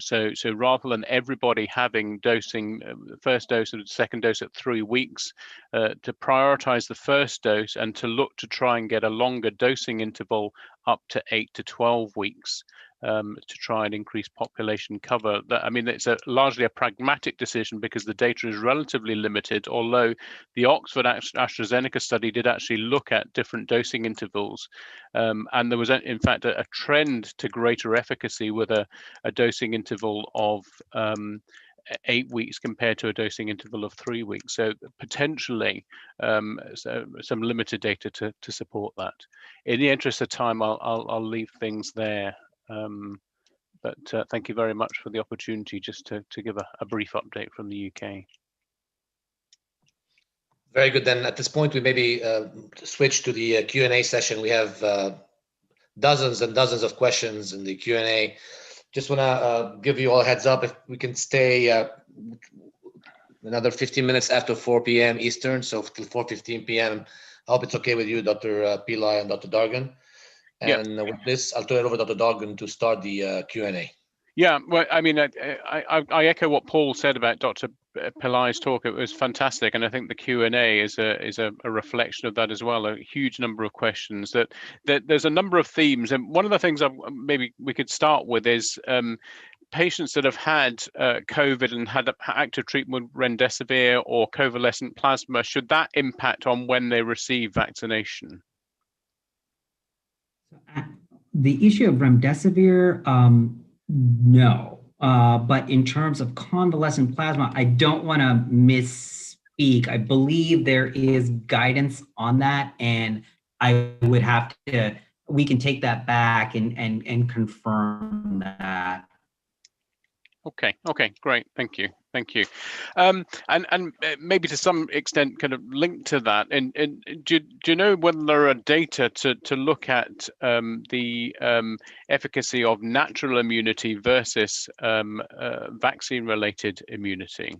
So rather than everybody having dosing the first dose and the second dose at 3 weeks, to prioritize the first dose and to look to try and get a longer dosing interval up to 8 to 12 weeks, to try and increase population cover. I mean, it's largely a pragmatic decision because the data is relatively limited, although the Oxford AstraZeneca study did actually look at different dosing intervals. And there was, in fact, a trend to greater efficacy with a dosing interval of 8 weeks compared to a dosing interval of 3 weeks. So potentially some limited data to support that. In the interest of time, I'll leave things there. But thank you very much for the opportunity just to give a brief update from the UK. Very good. Then at this point, we maybe switch to the Q&A session. We have dozens and dozens of questions in the Q&A. Just want to give you all a heads up if we can stay another 15 minutes after 4 p.m. Eastern, so till 4:15 p.m. I hope it's okay with you, Dr. Pillai and Dr. Dargan. And with this, I'll turn it over to Dr. Dargan to start the Q&A. Yeah, well, I mean, I echo what Paul said about Dr. Pillai's talk. It was fantastic, and I think the Q&A is a reflection of that as well. A huge number of questions. That there's a number of themes, and one of the things maybe we could start with is patients that have had COVID and had active treatment with remdesivir or convalescent plasma. Should that impact on when they receive vaccination? The issue of remdesivir, no. But in terms of convalescent plasma, I don't want to misspeak. I believe there is guidance on that, and I would have to, we can take that back and confirm that. Okay, great. Thank you. And maybe to some extent kind of linked to that, and do you know whether there are data to look at the efficacy of natural immunity versus vaccine-related immunity?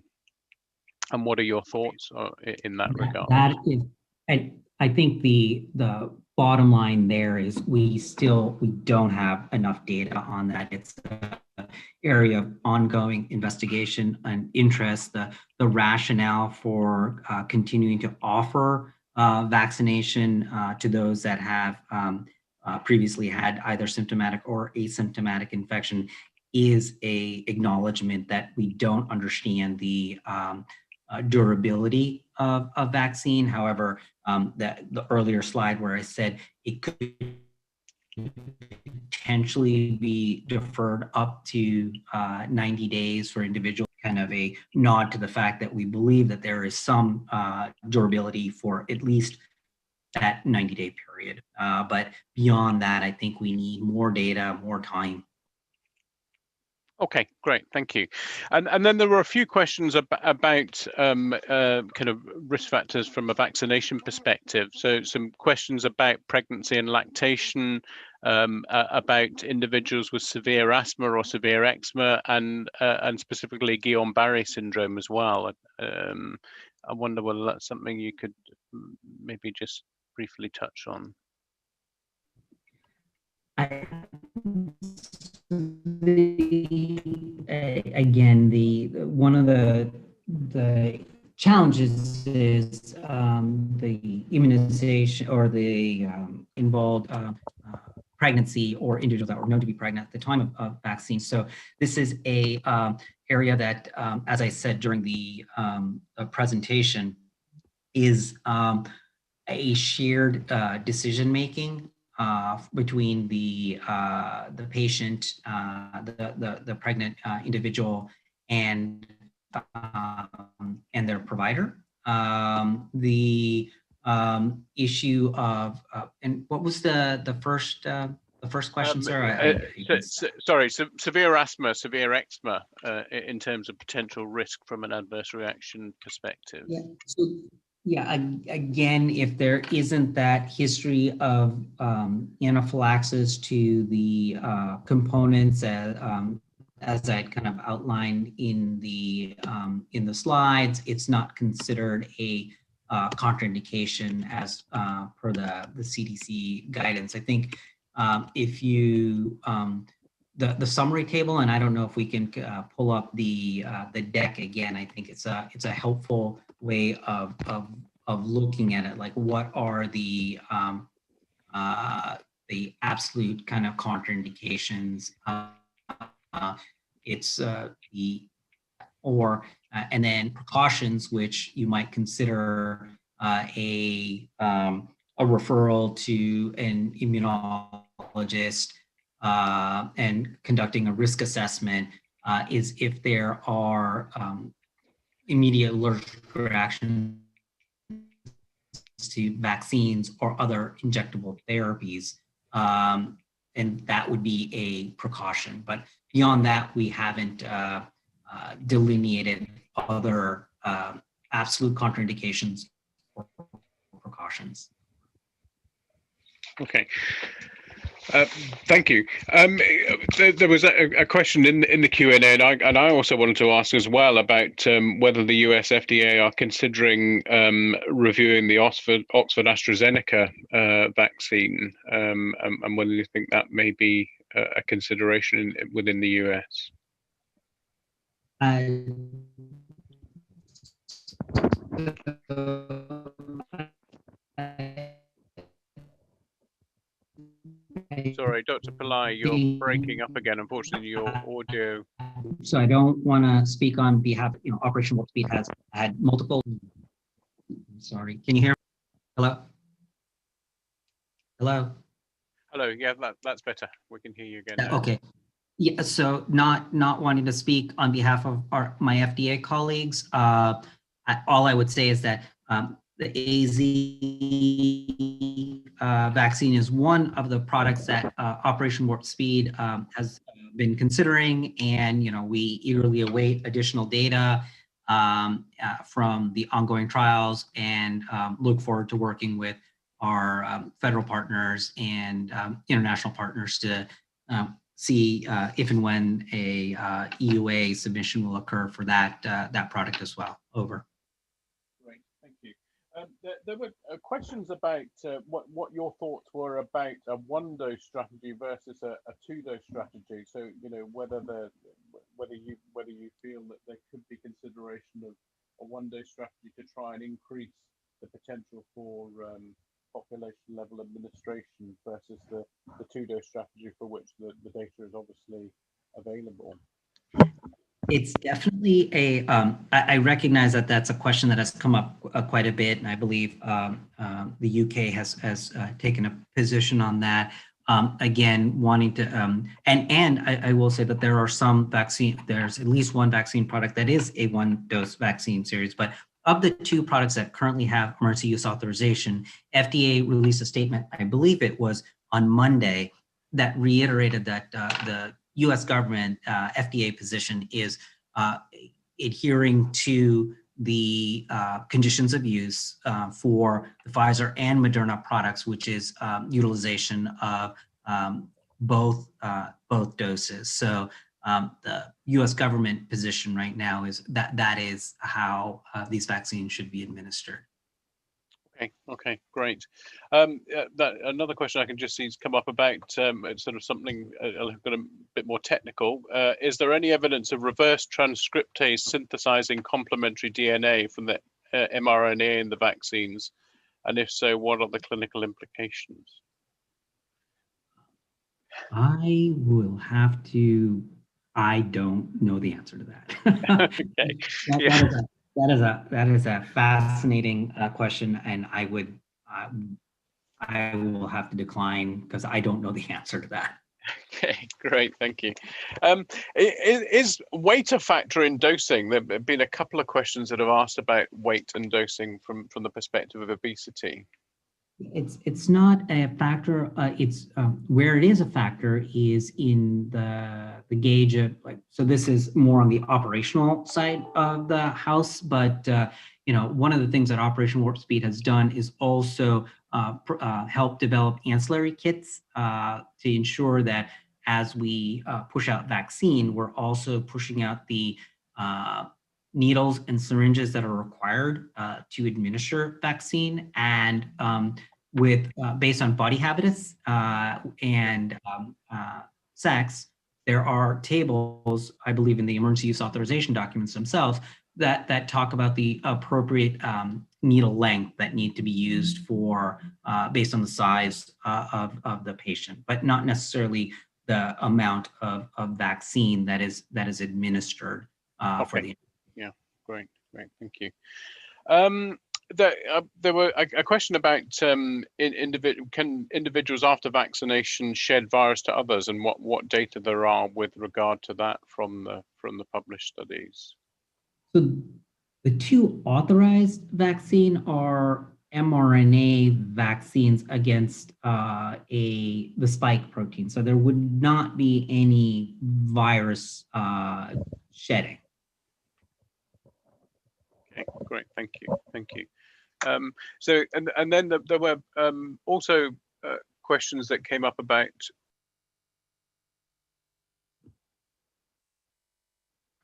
And what are your thoughts in that regard? That is, I think the bottom line there is we don't have enough data on that. It's an area of ongoing investigation and interest. The rationale for continuing to offer vaccination to those that have previously had either symptomatic or asymptomatic infection is a acknowledgement that we don't understand the durability of vaccine. However, the earlier slide where I said it could potentially be deferred up to 90 days for individuals, kind of a nod to the fact that we believe that there is some durability for at least that 90-day period. But beyond that, I think we need more data, more time. Okay, great, thank you. And then there were a few questions about kind of risk factors from a vaccination perspective. So some questions about pregnancy and lactation, about individuals with severe asthma or severe eczema, and specifically Guillain-Barré syndrome as well. I wonder whether that's something you could maybe just briefly touch on. Again, one of the challenges is the immunization or the involved pregnancy or individuals that were known to be pregnant at the time of vaccine. So this is a area that, as I said during the presentation, is a shared decision-making between the patient, the pregnant individual, and their provider. The issue of and what was the first question, sir? Sorry, severe asthma, severe eczema, in terms of potential risk from an adverse reaction perspective. Yeah. So Yeah, again, if there isn't that history of anaphylaxis to the components as I kind of outlined in the slides, it's not considered a contraindication as per the CDC guidance. I think if you the summary table, and I don't know if we can pull up the deck again. I think it's a helpful way of looking at it. Like, what are the absolute kind of contraindications? It's and then precautions, which you might consider a referral to an immunologist and conducting a risk assessment is if there are immediate allergic reactions to vaccines or other injectable therapies. And that would be a precaution. But beyond that, we haven't delineated other absolute contraindications or precautions. Okay. Thank you. There was a question in the Q&A, and I also wanted to ask as well about whether the US FDA are considering reviewing the Oxford AstraZeneca vaccine, and whether you think that may be a consideration within the US. Sorry, Dr. Pillai, you're breaking up again. Unfortunately, your audio. So I don't want to speak on behalf. Operation Warp Speed has had multiple. Sorry, can you hear me? Hello. Hello. Hello. Yeah, that's better. We can hear you again now. Okay. Yeah. So not wanting to speak on behalf of my FDA colleagues. All I would say is that the AZ vaccine is one of the products that Operation Warp Speed has been considering, and we eagerly await additional data from the ongoing trials, and look forward to working with our federal partners and international partners to see if and when a EUA submission will occur for that product as well. Over. There were questions about what your thoughts were about a one-dose strategy versus a two-dose strategy. So whether you feel that there could be consideration of a one-dose strategy to try and increase the potential for population level administration versus the two-dose strategy for which the data is obviously available. It's definitely I recognize that that's a question that has come up quite a bit, and I believe the UK has taken a position on that. Again, wanting to, and I will say that there are some there's at least one vaccine product that is a one-dose vaccine series, but of the two products that currently have emergency use authorization, FDA released a statement, I believe it was on Monday, that reiterated that the U.S. government FDA position is adhering to the conditions of use for the Pfizer and Moderna products, which is utilization of both doses. So the U.S. government position right now is that is how these vaccines should be administered. Okay, great. Another question I can just see has come up about sort of something a bit more technical. Is there any evidence of reverse transcriptase synthesizing complementary DNA from the mRNA in the vaccines? And if so, what are the clinical implications? I don't know the answer to that. Okay. That is a fascinating question, and I will have to decline because I don't know the answer to that. Okay, great, thank you. Is weight a factor in dosing? There have been a couple of questions that have asked about weight and dosing from the perspective of obesity. It's not a factor. It's where it is a factor is in the gauge of so this is more on the operational side of the house, but one of the things that Operation Warp Speed has done is also help develop ancillary kits to ensure that as we push out vaccine, we're also pushing out the needles and syringes that are required to administer vaccine. And based on body habitus and sex, there are tables, I believe, in the emergency use authorization documents themselves that talk about the appropriate needle length that need to be used for based on the size of the patient, but not necessarily the amount of vaccine that is administered for the. Yeah, great, thank you. There were a question about can individuals after vaccination shed virus to others, and what data there are with regard to that from the published studies. So the two authorized vaccine are mRNA vaccines against the spike protein. So there would not be any virus shedding. Okay, great, thank you. So and then there were also questions that came up about.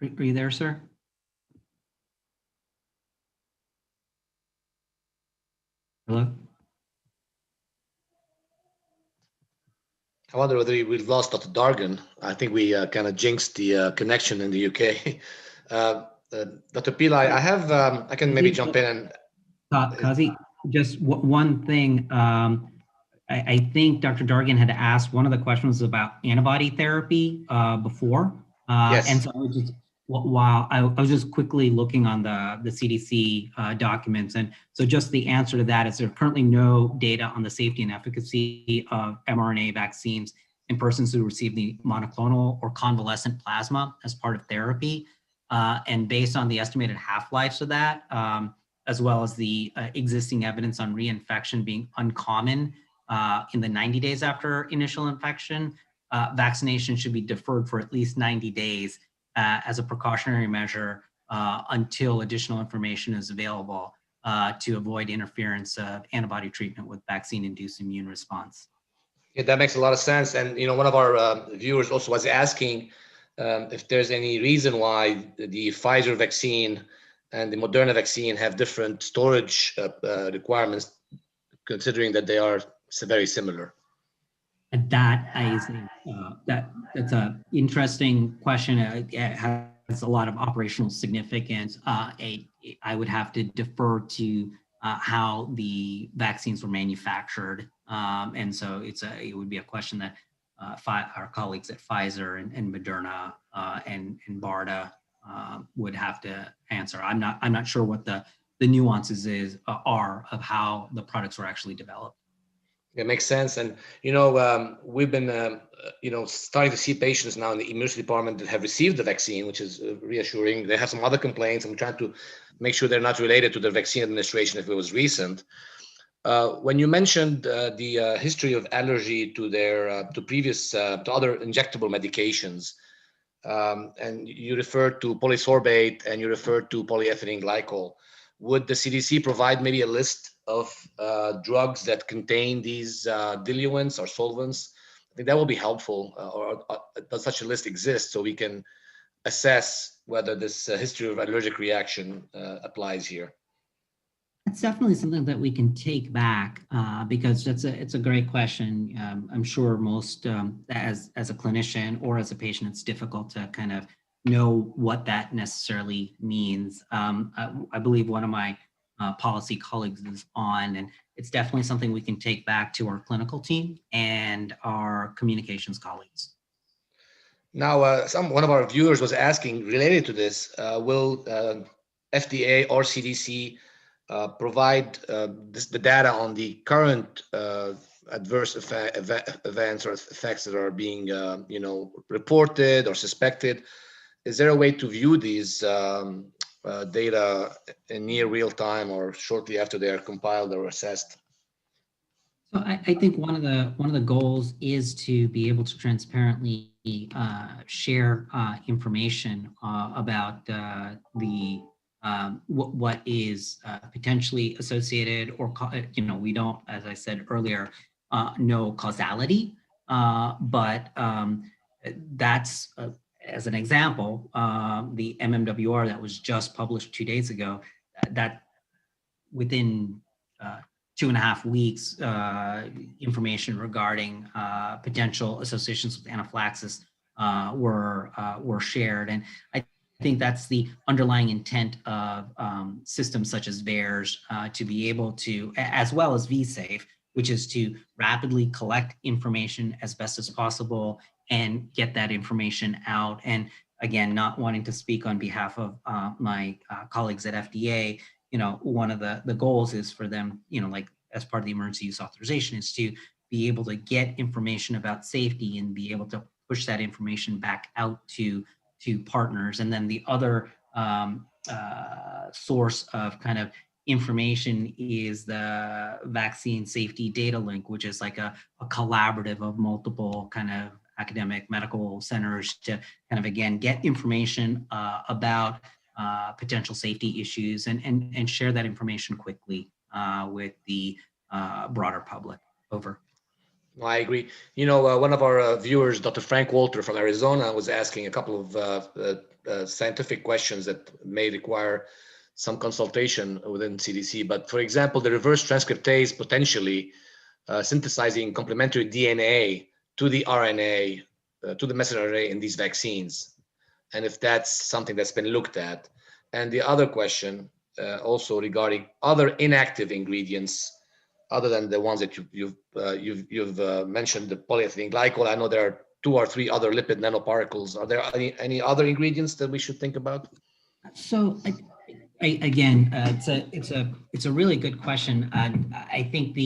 Are you there, sir? Hello? I wonder whether we've lost Dr. Dargan. I think we kind of jinxed the connection in the UK. Dr. Pillai, I can maybe jump in and. Kazi, just one thing. I think Dr. Dargan had asked one of the questions about antibody therapy before. Yes. And so while I was just quickly looking on the CDC documents. And so just the answer to that is there are currently no data on the safety and efficacy of mRNA vaccines in persons who receive the monoclonal or convalescent plasma as part of therapy. And based on the estimated half-lives of that, as well as the existing evidence on reinfection being uncommon in the 90 days after initial infection, vaccination should be deferred for at least 90 days as a precautionary measure until additional information is available to avoid interference of antibody treatment with vaccine-induced immune response. Yeah, that makes a lot of sense. And one of our viewers also was asking if there's any reason why the Pfizer vaccine and the Moderna vaccine have different storage requirements, considering that they are very similar. And that's an interesting question. It has a lot of operational significance. I would have to defer to how the vaccines were manufactured, and so it would be a question that our colleagues at Pfizer and Moderna and BARDA would have to answer. I'm not sure what the nuances are of how the products were actually developed. It makes sense. And, we've been, starting to see patients now in the emergency department that have received the vaccine, which is reassuring. They have some other complaints. I'm trying to make sure they're not related to the vaccine administration if it was recent. When you mentioned the history of allergy to to other injectable medications, and you referred to polysorbate and you referred to polyethylene glycol, would the CDC provide maybe a list of drugs that contain these diluents or solvents? I think that will be helpful, or does such a list exist so we can assess whether this history of allergic reaction applies here? It's definitely something that we can take back because it's a great question. I'm sure most as a clinician or as a patient, it's difficult to kind of know what that necessarily means. I believe one of my policy colleagues is on, and it's definitely something we can take back to our clinical team and our communications colleagues. Now, one of our viewers was asking, related to this, will FDA or CDC provide the data on the current adverse events or effects that are being, reported or suspected? Is there a way to view these data in near real time or shortly after they are compiled or assessed? So I think one of the goals is to be able to transparently share information about the what is potentially associated, or we don't, as I said earlier, know causality, but that's as an example, the MMWR that was just published 2 days ago, that within 2.5 weeks, information regarding potential associations with anaphylaxis were shared. And I think that's the underlying intent of systems such as VAERS to be able to, as well as vSafe, which is to rapidly collect information as best as possible and get that information out. And again, not wanting to speak on behalf of my colleagues at FDA, one of the goals is for them, like as part of the emergency use authorization, is to be able to get information about safety and be able to push that information back out to partners. And then the other source of kind of information is the vaccine safety data link, which is like a collaborative of multiple kind of academic medical centers to kind of, again, get information about potential safety issues and share that information quickly with the broader public. Over. I agree. One of our viewers, Dr. Frank Walter from Arizona, was asking a couple of scientific questions that may require some consultation within CDC. But for example, the reverse transcriptase potentially synthesizing complementary DNA to the RNA, to the messenger RNA in these vaccines, and if that's something that's been looked at. And the other question also regarding other inactive ingredients other than the ones that you've mentioned, the polyethylene glycol. I know there are 2 or 3 other lipid nanoparticles. Are there any other ingredients that we should think about? So again, it's a really good question. I think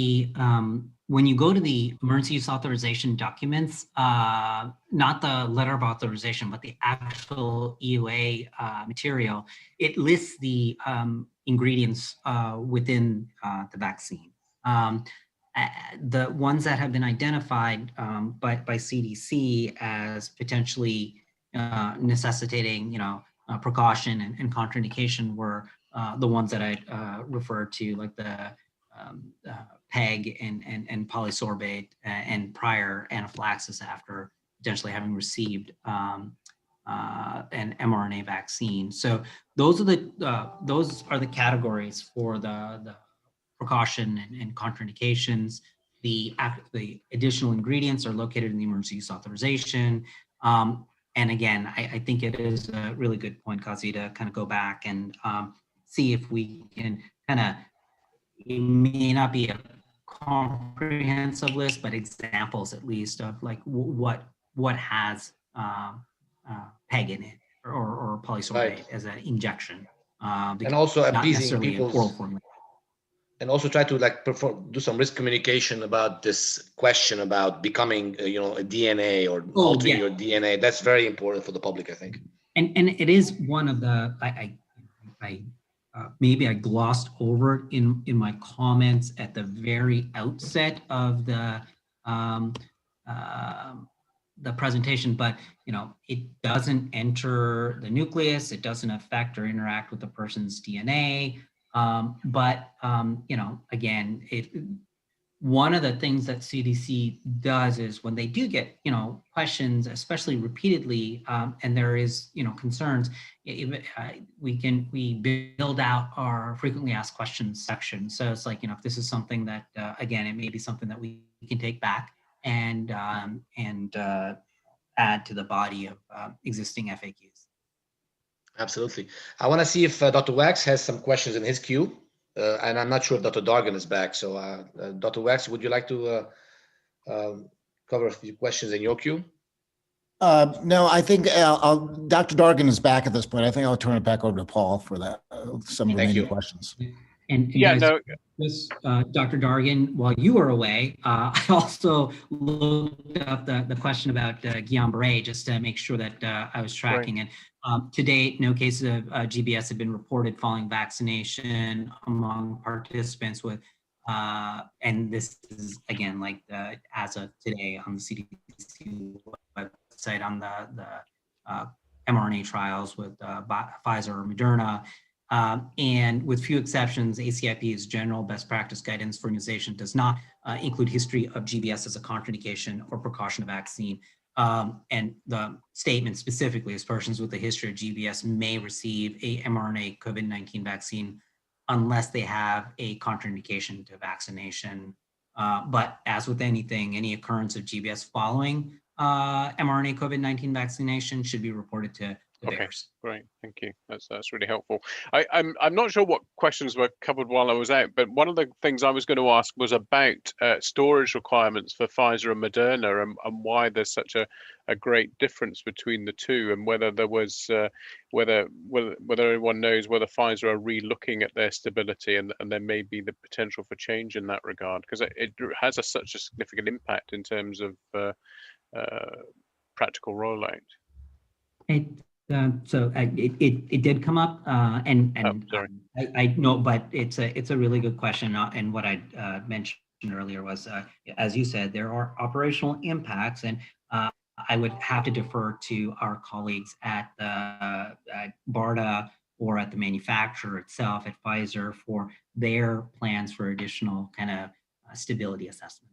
when you go to the emergency use authorization documents, not the letter of authorization, but the actual EUA material, it lists the ingredients within the vaccine. The ones that have been identified by CDC as potentially necessitating, precaution and contraindication were the ones that I referred to, like the PEG and polysorbate and prior anaphylaxis after potentially having received an mRNA vaccine. So those are the categories for the precaution and contraindications. The additional ingredients are located in the emergency use authorization. And again, I think it is a really good point, Kazi, to kind of go back and see if we can kind of, it may not be a comprehensive list, but examples at least of like what has PEG in it or polysorbate as an injection. And also appeasing people's oral formulation. And also try to do some risk communication about this question about becoming, a DNA or altering your DNA. That's very important for the public, I think. And it is one of the, maybe I glossed over in my comments at the very outset of the presentation, but it doesn't enter the nucleus. It doesn't affect or interact with the person's DNA. Again, one of the things that CDC does is when they do get, questions, especially repeatedly, and there is, concerns, we build out our frequently asked questions section. So it's like, if this is something that, again, it may be something that we can take back and add to the body of existing FAQs. Absolutely. I want to see if Dr. Wax has some questions in his queue, and I'm not sure if Dr. Dargan is back. So Dr. Wax, would you like to cover a few questions in your queue? No, I think Dr. Dargan is back at this point. I think I'll turn it back over to Paul for that, some remaining questions. And yeah, guys, Dr. Dargan, while you were away, I also looked up the question about Guillain-Barré just to make sure that I was tracking it. To date, no cases of GBS have been reported following vaccination among participants with, and this is again like as of today on the CDC website on the mRNA trials with Pfizer or Moderna. And with few exceptions, ACIP's general best practice guidance for immunization does not include history of GBS as a contraindication or precaution of vaccine. And the statement specifically is persons with a history of GBS may receive a mRNA COVID-19 vaccine unless they have a contraindication to vaccination. But as with anything, any occurrence of GBS following mRNA COVID-19 vaccination should be reported to the VAERS. Great, thank you. That's really helpful. I'm not sure what questions were covered while I was out, but one of the things I was going to ask was about storage requirements for Pfizer and Moderna, and why there's such a great difference between the two, and whether there was whether anyone knows whether Pfizer are re-looking at their stability, and there may be the potential for change in that regard, because it has such a significant impact in terms of practical rollout. So it did come up, and I know, but it's a really good question. And what I mentioned earlier was, as you said, there are operational impacts, and I would have to defer to our colleagues at BARDA or at the manufacturer itself at Pfizer for their plans for additional kind of stability assessments.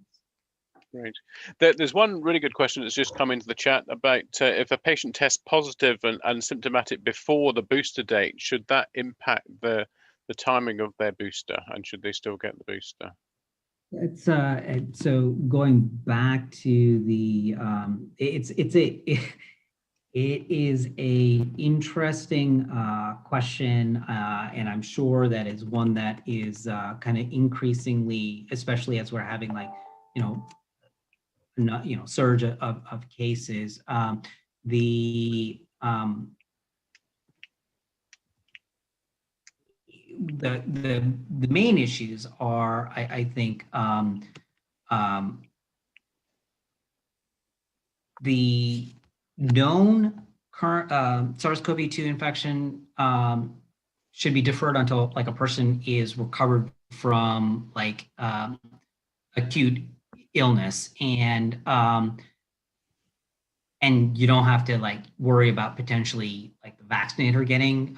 Great. There's one really good question that's just come into the chat about if a patient tests positive and symptomatic before the booster date, should that impact the timing of their booster, and should they still get the booster? It's so going back to the it is a interesting question, and I'm sure that is one that is kind of increasingly, especially as we're having surge of cases. The main issues are, I think, the known current SARS-CoV-2 infection should be deferred until a person is recovered from acute illness, and you don't have to worry about potentially the vaccinator getting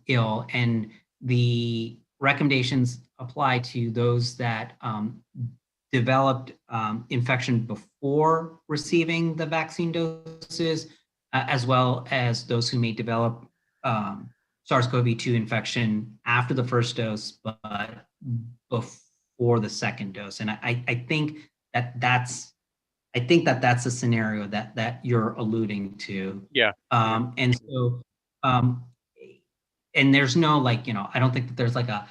ill. And the recommendations apply to those that developed infection before receiving the vaccine doses, as well as those who may develop SARS-CoV-2 infection after the first dose, but before the second dose. And I think that's a scenario that you're alluding to. Yeah. And so, and there's no I don't think that there's a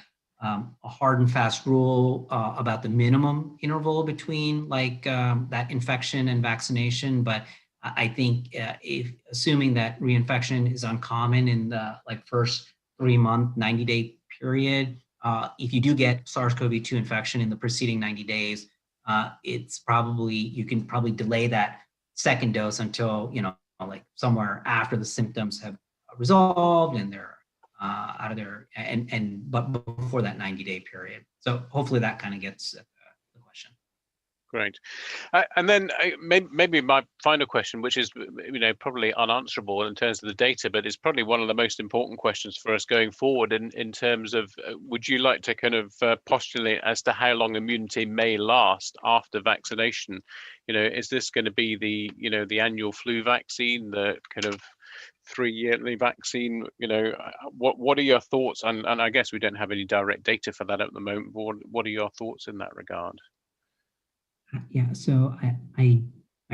hard and fast rule about the minimum interval between that infection and vaccination. But I think if assuming that reinfection is uncommon in the first 3-month, 90-day period, if you do get SARS-CoV-2 infection in the preceding 90 days, it's probably, you can probably delay that second dose until, somewhere after the symptoms have resolved and they're out of there, but before that 90-day period. So hopefully that kind of gets the question. Great. And then maybe my final question, which is probably unanswerable in terms of the data, but it's probably one of the most important questions for us going forward in terms of, would you like to kind of postulate as to how long immunity may last after vaccination? Is this going to be the annual flu vaccine, the kind of 3-yearly vaccine? What are your thoughts? And I guess we don't have any direct data for that at the moment, but what are your thoughts in that regard? Yeah, so I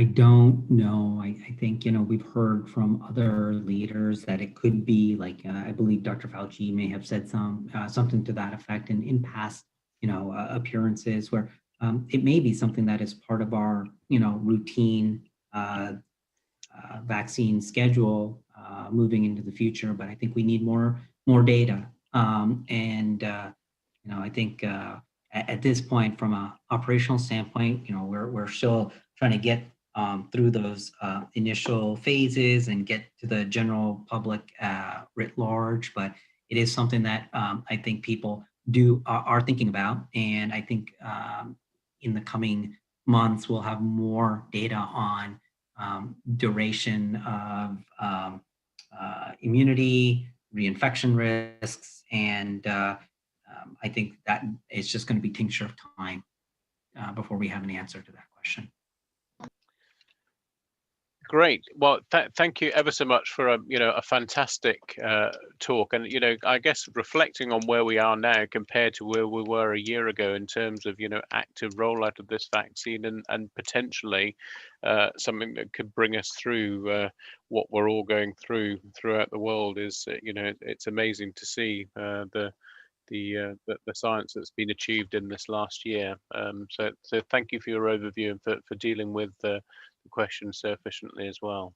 don't know. I think, we've heard from other leaders that it could be I believe Dr. Fauci may have said something to that effect in past, appearances, where it may be something that is part of our, routine vaccine schedule moving into the future. But I think we need more data. I think at this point, from an operational standpoint, we're still trying to get through those initial phases and get to the general public writ large. But it is something that I think people are thinking about. And I think in the coming months, we'll have more data on duration of immunity, reinfection risks. And I think that it's just going to be tincture of time before we have an answer to that question. Great. Well, thank you ever so much for a fantastic talk. And I guess reflecting on where we are now compared to where we were a year ago in terms of active rollout of this vaccine and potentially something that could bring us through what we're all going through throughout the world is it's amazing to see the science that's been achieved in this last year. So thank you for your overview and for dealing with the questions so efficiently as well.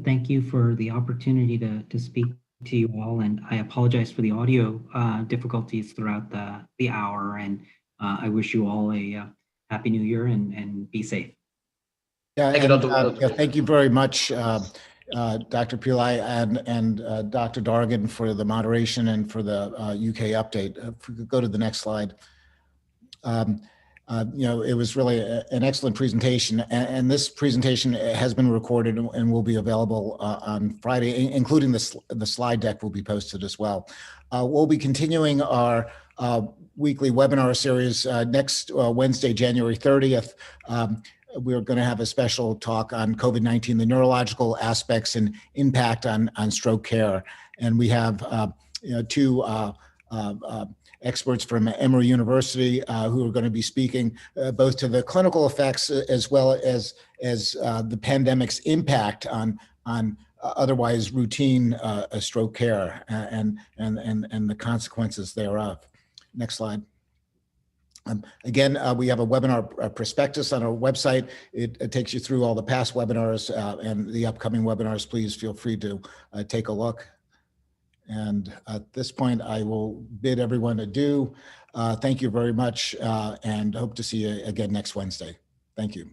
Thank you for the opportunity to speak to you all, and I apologize for the audio difficulties throughout the hour, and I wish you all a happy new year and be safe. Yeah, Thank you, Dr. yeah, thank you very much, Dr. Pillai and Dr. Dargan for the moderation and for the UK update. If we could go to the next slide. It was really an excellent presentation, and this presentation has been recorded and will be available on Friday, including the slide deck will be posted as well. We'll be continuing our weekly webinar series next Wednesday, January 30th. We're going to have a special talk on COVID-19, the neurological aspects and impact on stroke care. And we have two experts from Emory University who are going to be speaking both to the clinical effects as well as the pandemic's impact on otherwise routine stroke care and the consequences thereof. Next slide. Again, we have a webinar prospectus on our website. It takes you through all the past webinars and the upcoming webinars. Please feel free to take a look. And at this point, I will bid everyone adieu. Thank you very much and hope to see you again next Wednesday. Thank you.